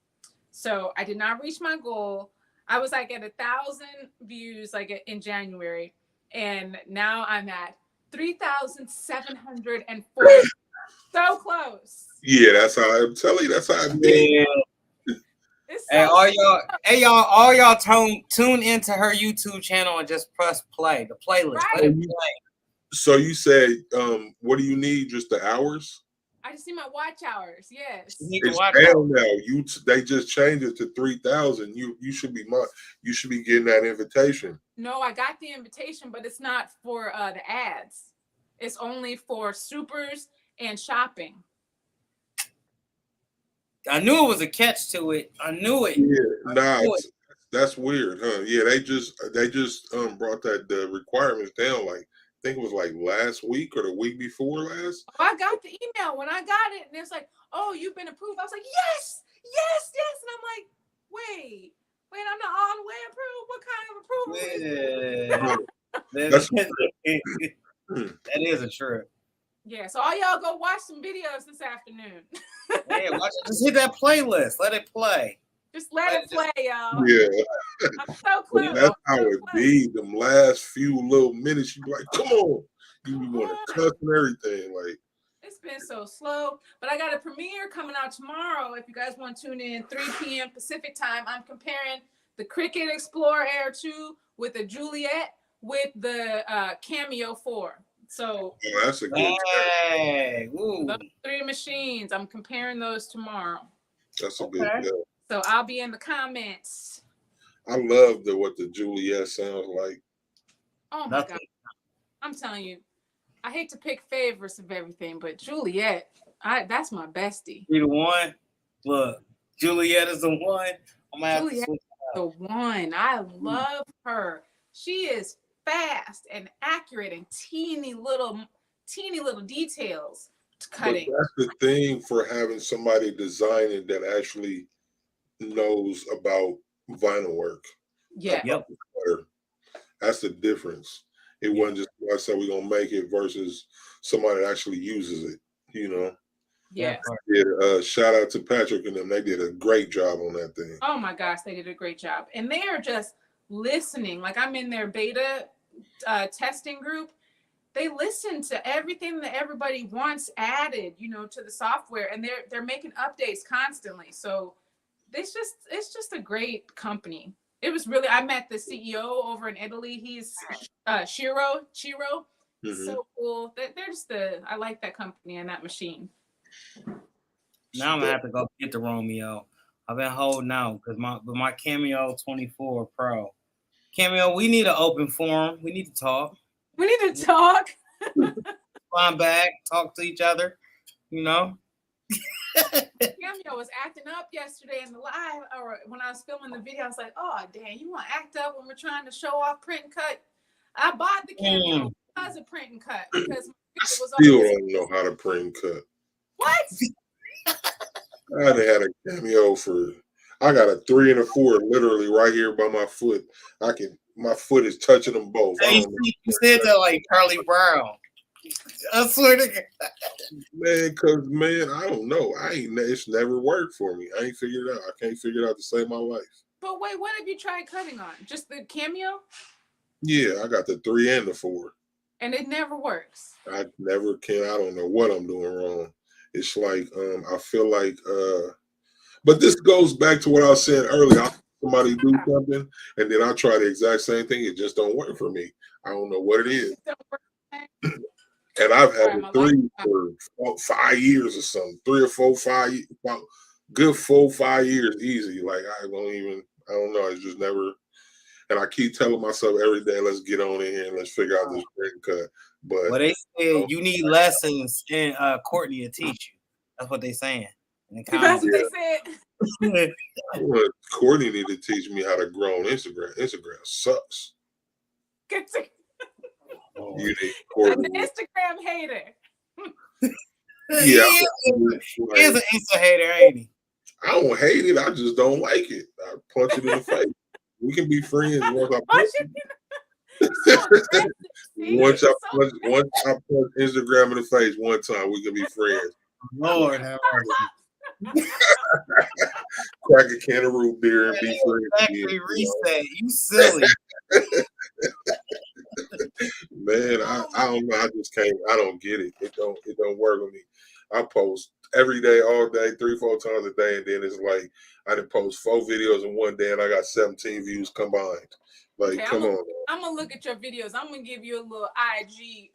So I did not reach my goal. I was like at 1,000 views like in January, and now I'm at 3,740. So close. Yeah, that's how I'm telling you. That's how I be. Yeah. All y'all tune into her YouTube channel and just press play. The playlist. Right. Let it play. So you said, what do you need? Just the hours? I just see my watch hours. Yes. It's down now. They just changed it to 3,000. You should be getting that invitation. No, I got the invitation, but it's not for the ads. It's only for supers and shopping. I knew it was a catch to it. I knew it. Yeah, that's weird, huh? Yeah, they just brought the requirements down. Like I think it was like last week or the week before last. Oh, I got the email when I got it, and it's like, "Oh, you've been approved." I was like, "Yes, yes, yes," and I'm like, "Wait, I'm not all the way approved. What kind of approval?" That is a trip. Yeah, so all y'all go watch some videos this afternoon. Yeah, just hit that playlist. Let it play. Just let it play, y'all. Yeah. I'm so close. That's how it be. Them last few little minutes, you be like, come on. You be want to cuss and everything. Like, it's been so slow. But I got a premiere coming out tomorrow. If you guys want to tune in, 3 p.m. Pacific time. I'm comparing the Cricut Explorer Air 2 with the Juliet with the Cameo 4. So that's a good those 3 machines. I'm comparing those tomorrow. That's a good deal. So I'll be in the comments. I love what the Juliet sounds like. Oh my God. I'm telling you, I hate to pick favorites of everything, but Juliet, that's my bestie. You the one? Look, Juliet is the one. Juliet is the one. I love her. She is fast and accurate and teeny little details to cutting. But that's the thing for having somebody design it that actually knows about vinyl work. Yeah. Yep. That's the difference. It wasn't just I said we're gonna make it versus somebody that actually uses it, you know. Yeah. That part. Yeah, shout out to Patrick and them. They did a great job on that thing. Oh my gosh, they did a great job. And they are just listening. Like I'm in their beta testing group. They listen to everything that everybody wants added, to the software, and they're making updates constantly. So it's just a great company. It was really, I met the CEO over in Italy. He's Chiro. Mm-hmm. So cool. They're just I like that company and that machine. Now I'm gonna have to go get the Romeo. I've been holding out because my Cameo 24 Pro. Cameo, we need an open forum. We need to talk. We need to talk. Climb back, talk to each other. Cameo was acting up yesterday in the live, or when I was filming the video. I was like, "Oh, dang, you want to act up when we're trying to show off print and cut?" I bought the Cameo because of print and cut because I still don't know how to print and cut. What? I haven't had a Cameo I got a 3 and a 4 literally right here by my foot. My foot is touching them both. Hey, you said that like Charlie Brown. I swear to God. Man, I don't know. It's never worked for me. I ain't figured it out. I can't figure it out to save my life. But wait, what have you tried cutting on? Just the Cameo? Yeah, I got the 3 and the 4. And it never works. I never can. I don't know what I'm doing wrong. It's like I feel like but this goes back to what I was saying earlier. Somebody do something and then I try the exact same thing. It just don't work for me. I don't know what it is. And I've had the 3 for 5 years or something. 3 or 4, 5, good 4, 5 years easy. Like I don't know. It's just never. And I keep telling myself every day, let's get on in here and let's figure out this print cut. But they said you need lessons, and Courtney will teach you. That's what they saying. That's what they said. Courtney need to teach me how to grow on Instagram. Instagram sucks. You need Courtney. An Instagram hater. Yeah, he's an Insta hater, ain't he? I don't hate it. I just don't like it. I punch it in the face. We can be friends once I punch it. Once I punch Instagram in the face one time, we can be friends. Lord have mercy. Crack a can of root beer and be friends. Factory reset. You silly. Man, I don't know. I just can't. I don't get it. It don't work with me. I post every day, all day, 3, 4 times a day, and then it's like I didn't post 4 videos in one day, and I got 17 views combined. Like, okay, come on. I'm gonna look at your videos. I'm gonna give you a little IG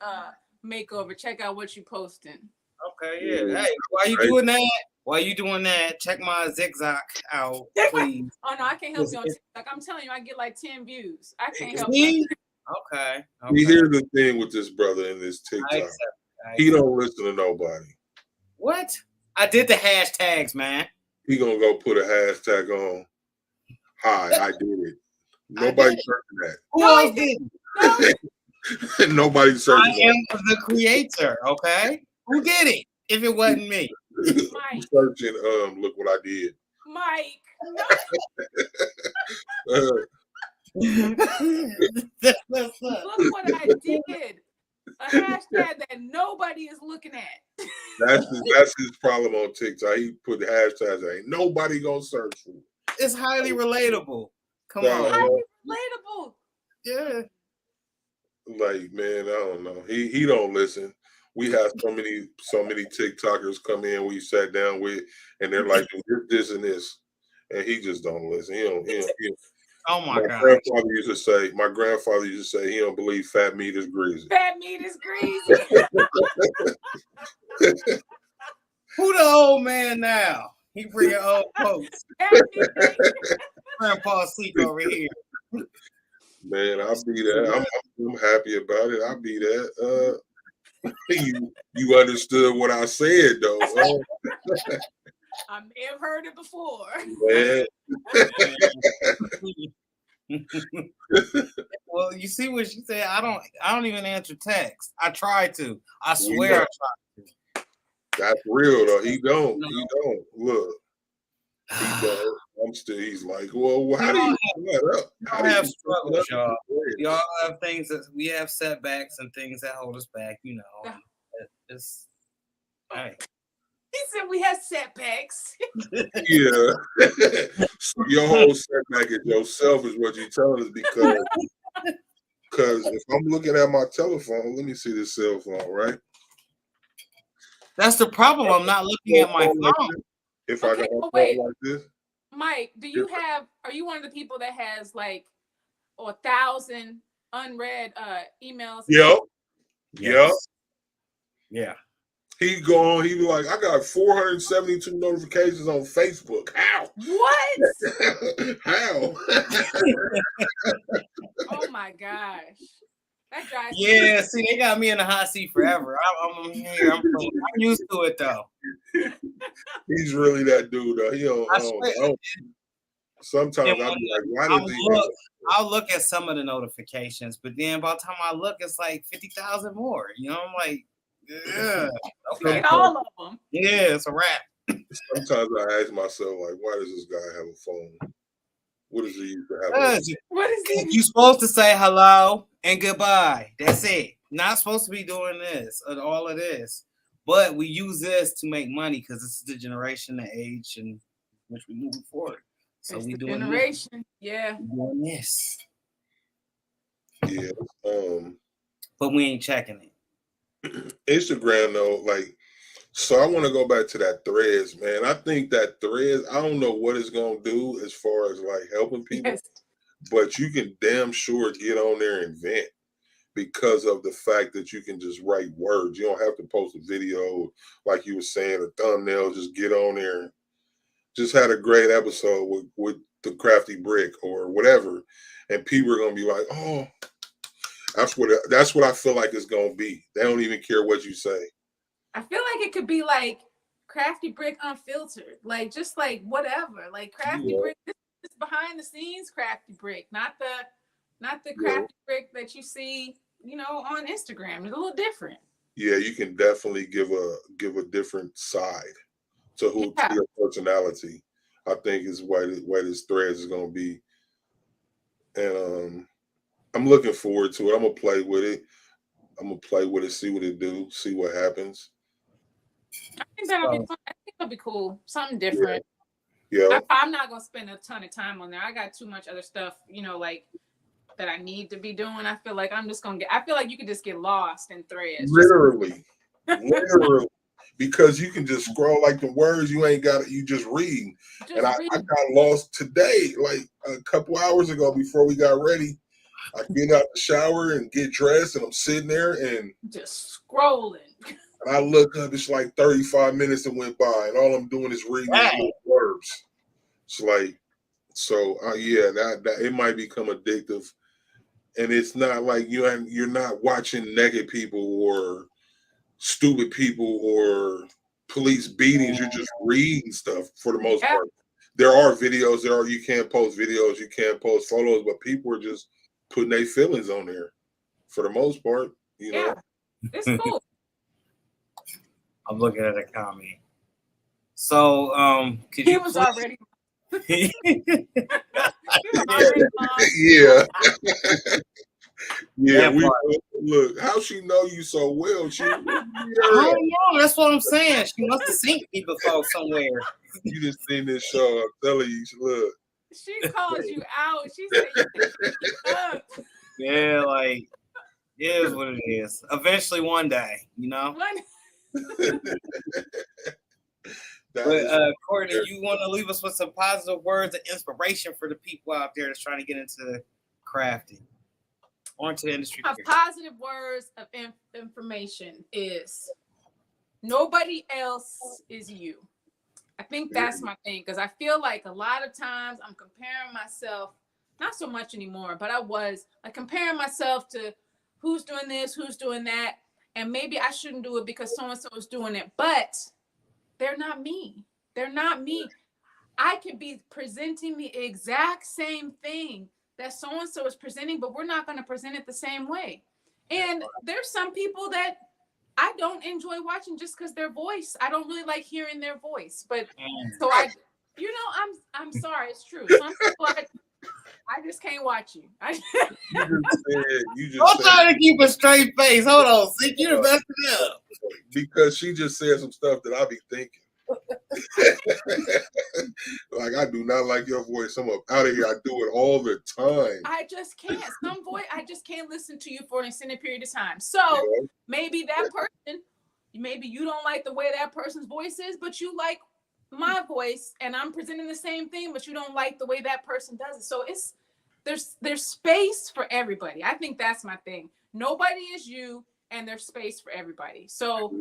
makeover. Check out what you posting. Okay, yeah. Hey, while you doing that? While you doing that, check my zigzag out, please. Oh no, I can't help you on TikTok. I'm telling you, I get like 10 views. I can't help you. Okay. Here's the thing with this brother in this TikTok. He don't listen to nobody. What? I did the hashtags, man. He gonna go put a hashtag on. Hi, I did it. Nobody's searching that. Who else did? Nobody's searching I am the creator, okay? Who did it? If it wasn't me. Mike. Searching, look what I did. Mike. Look what I did. A hashtag that nobody is looking at. That's his problem on TikTok. He put the hashtags that ain't nobody gonna search for. It's highly relatable. Come on. Highly relatable. Yeah. Like, man, I don't know. He don't listen. We have so many TikTokers come in we sat down with, and they're like, this and this, and he just don't listen. He don't. Oh my God. My grandfather used to say he don't believe fat meat is greasy. Fat meat is greasy. Who the old man now? He bringing old folks. Grandpa Seek over here. Man, I'll be that. I'm happy about it. I'll be that. You understood what I said though. I may have heard it before. Well, you see what she said. I don't even answer text. I try to. I swear I try to. That's real though. He don't. Look. He don't. He's like, well, how do you that up? How do you have struggles, y'all? We all have things that we have setbacks and things that hold us back, you know. It's hey. He said we had setbacks. Yeah. So your whole setback is yourself is what you're telling us because if I'm looking at my telephone, let me see this cell phone, right? That's the problem. I'm not looking at my phone. If I got my phone like this. Mike, are you one of the people that has like 1,000 unread emails? Yep. Yes. Yep. Yeah. He go on, he be like, I got 472 notifications on Facebook. How? What? How? Oh my gosh. That drives me Yeah, see, they got me in the hot seat forever. I'm here. I'm used to it though. He's really that dude though. He don't. Sometimes I'll be like, why does he? I'll look at some of the notifications, but then by the time I look, it's like 50,000 more. You know, I'm like, yeah, okay, all of them. Yeah, it's a wrap. Sometimes I ask myself, like, why does this guy have a phone? What does he use to have? What is he? You supposed to say hello and goodbye. That's it. Not supposed to be doing this or all of this, but we use this to make money because this is the generation, the age, and which we moving forward. So we doing generation, this. yeah. We're doing this. Yeah. But we ain't checking it. Instagram though, like, so I want to go back to that Threads, man. I think that Threads, I don't know what it's gonna do as far as like helping people, but you can damn sure get on there and vent because of the fact that you can just write words. You don't have to post a video like you were saying, a thumbnail. Just get on there. Just had a great episode with the Crafty Brick or whatever, and people are gonna be like, "Oh, that's what I feel like it's gonna be." They don't even care what you say. I feel like it could be like Crafty Brick unfiltered, like just like whatever, like Crafty Brick. This is behind the scenes Crafty Brick, not the Crafty Brick that you see, on Instagram. It's a little different. Yeah, you can definitely give a different side to to your personality. I think is why this Threads is gonna be, and I'm looking forward to it. I'm gonna play with it. See what it do. See what happens. I think that'll be fun. I think it'll be cool. Something different. Yeah. I'm not gonna spend a ton of time on there. I got too much other stuff, like that I need to be doing. I feel like I feel like you could just get lost in Threads. Literally. Because you can just scroll like the words you ain't got it. You just read. I got lost today, like a couple hours ago before we got ready. I get out the shower and get dressed, and I'm sitting there and just scrolling. And I look up, it's like 35 minutes that went by, and all I'm doing is reading these words. It's like, so that it might become addictive, and it's not like you're not watching naked people or stupid people or police beatings. You're just reading stuff for the most part. There are videos. You can't post videos. You can't post photos, but people are just putting their feelings on there for the most part. Yeah, it's cool. I'm looking at a comment. So, he was already. Yeah. Look, how she know you so well? I don't know. That's what I'm saying. She must have seen me before somewhere. You just seen this show. I'm telling you. Look. She calls you out. She said you up. Yeah, like it is what it is. Eventually, one day, But Courtney, you want to leave us with some positive words of inspiration for the people out there that's trying to get into crafting or into the industry? Positive words of information is nobody else is you. I think that's my thing, because I feel like a lot of times I'm comparing myself, not so much anymore, but I was like comparing myself to who's doing this, who's doing that, and maybe I shouldn't do it because so-and-so is doing it, but they're not me. They're not me. I could be presenting the exact same thing that so-and-so is presenting, but we're not going to present it the same way. And there's some people that I don't enjoy watching just because their voice, I don't really like hearing their voice. But so I'm sorry, it's true. Some people I just can't watch you. You just I'm trying to keep a straight face. Hold on, see, you're messing up. Because she just said some stuff that I be thinking. Like, I do not like your voice. I'm up out of here. I do it all the time. I just can't. I just can't listen to you for an extended period of time. So Yeah. maybe that person, maybe you don't like the way that person's voice is, but you like my voice, and I'm presenting the same thing, but you don't like the way that person does it. So there's space for everybody. I think that's my thing. Nobody is you, and there's space for everybody. So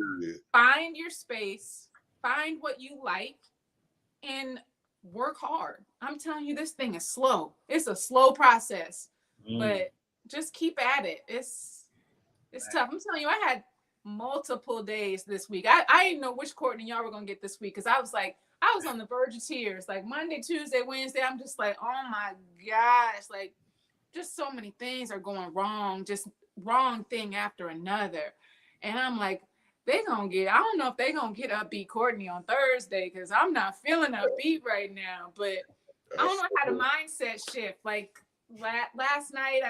find your space, find what you like, and work hard. I'm telling you, this thing is slow. It's a slow process, but just keep at it. It's tough. I'm telling you, I had multiple days this week. I didn't know which Courtney y'all were gonna get this week, because I was on the verge of tears. Like Monday, Tuesday, Wednesday, I'm just like, oh my gosh, like just so many things are going wrong, just wrong thing after another. And I'm like, I don't know if they're gonna get upbeat Courtney on Thursday, because I'm not feeling upbeat right now. But I don't know, I had a mindset shift. Like last night,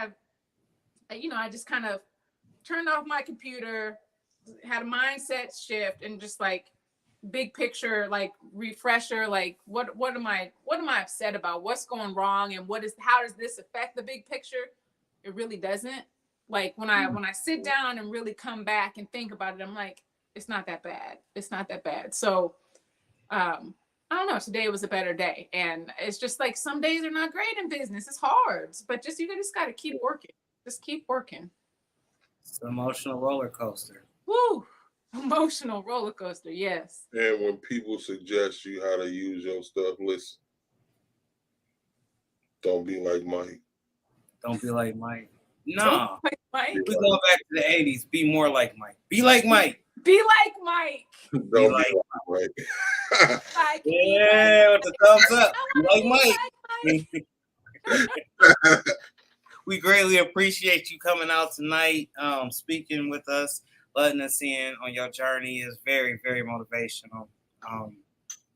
I just kind of turned off my computer, had a mindset shift, and just like big picture, like refresher, like what am I upset about? What's going wrong, and how does this affect the big picture? It really doesn't. Like when I sit down and really come back and think about it, I'm like, it's not that bad. It's not that bad. So I don't know. Today was a better day. And it's just like some days are not great in business. It's hard. But you just gotta keep working. Just keep working. It's an emotional roller coaster. Woo! Emotional roller coaster, yes. And when people suggest you how to use your stuff, listen. Don't be like Mike. Don't be like Mike. No. Like Mike. We go back to the 80s. Be more like Mike. Be like Mike. Be like Mike. Don't be like Mike. Like yeah, with the thumbs up. Be like Mike. We greatly appreciate you coming out tonight, speaking with us, letting us in on your journey. Is very, very motivational.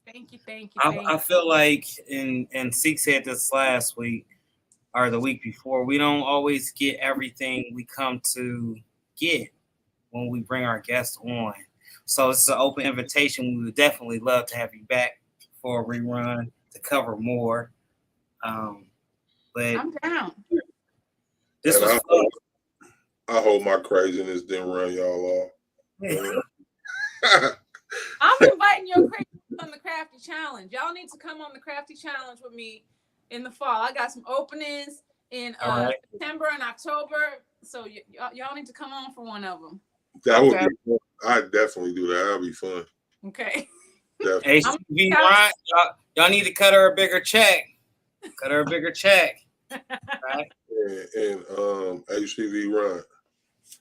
Thank you. I feel like, and Seek said this last week or the week before, we don't always get everything we come to get when we bring our guests on. So it's an open invitation. We would definitely love to have you back for a rerun to cover more. But I'm down. This was fun. I hope my craziness didn't run y'all off. I'm inviting your craziness on the Crafty Challenge. Y'all need to come on the Crafty Challenge with me in the fall. I got some openings in September and October, so y'all need to come on for one of them. That would be fun. I'd definitely do that. That'd be fun. Okay. HTV Ryan, y'all need to cut her a bigger check. Cut her a bigger check. Right? And HTV Ryan.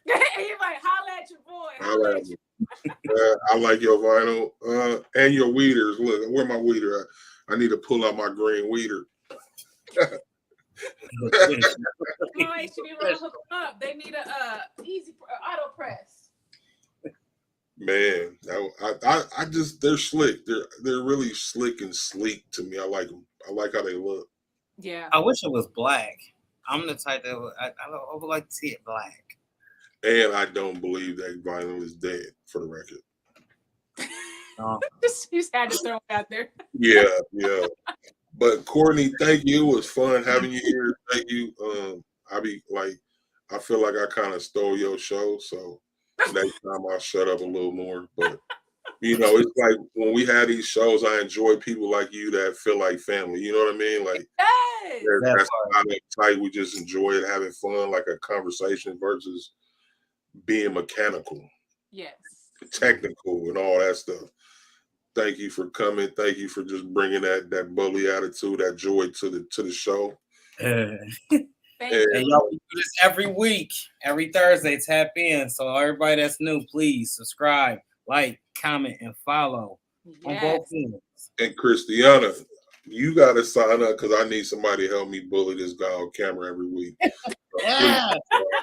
You're like, holla at your boy. I like your vinyl and your weeders. Look, where my weeder at? I need to pull out my green weeder. HTV Ryan, hook them up. They need a easy auto press. Man, I just, they're slick. They're really slick and sleek to me. I like them. I like how they look. Yeah. I wish it was black. I'm the type that I would like to see it black. And I don't believe that vinyl is dead, for the record. Just had to throw it out there. Yeah. But Courtney, thank you. It was fun having you here. Thank you. I feel like I kind of stole your show, so next time I'll shut up a little more. But it's like when we have these shows, I enjoy people like you that feel like family. You know what I mean? Like that's not uptight. We just enjoy it, having fun, like a conversation versus being mechanical, technical, and all that stuff. Thank you for coming. Thank you for just bringing that bully attitude, that joy to the show. And y'all do this every week, every Thursday. Tap in. So everybody that's new, please subscribe, like, comment, and follow on both ends. And Christiana, you got to sign up because I need somebody to help me bully this guy on camera every week. Yeah,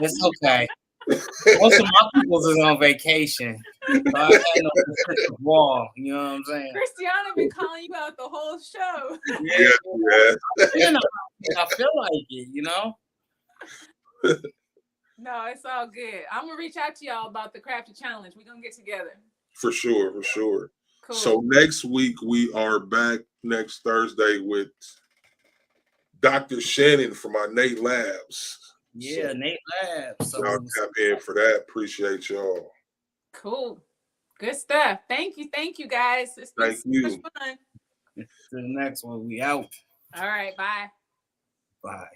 it's okay. Most of my people is on vacation. So I had no consistent wall. You know what I'm saying? Christiana been calling you out the whole show. Yeah. I feel like it, No, it's all good. I'm gonna reach out to y'all about the Crafty Challenge. We're gonna get together. For sure. Cool. So next week we are back next Thursday with Dr. Shannon from our Nate Labs. Yeah, So Nate Labs. So y'all tap in for that. Appreciate y'all. Cool. Good stuff. Thank you guys. It's been Thank so you. much fun. to the next one, we out. All right, bye. Bye.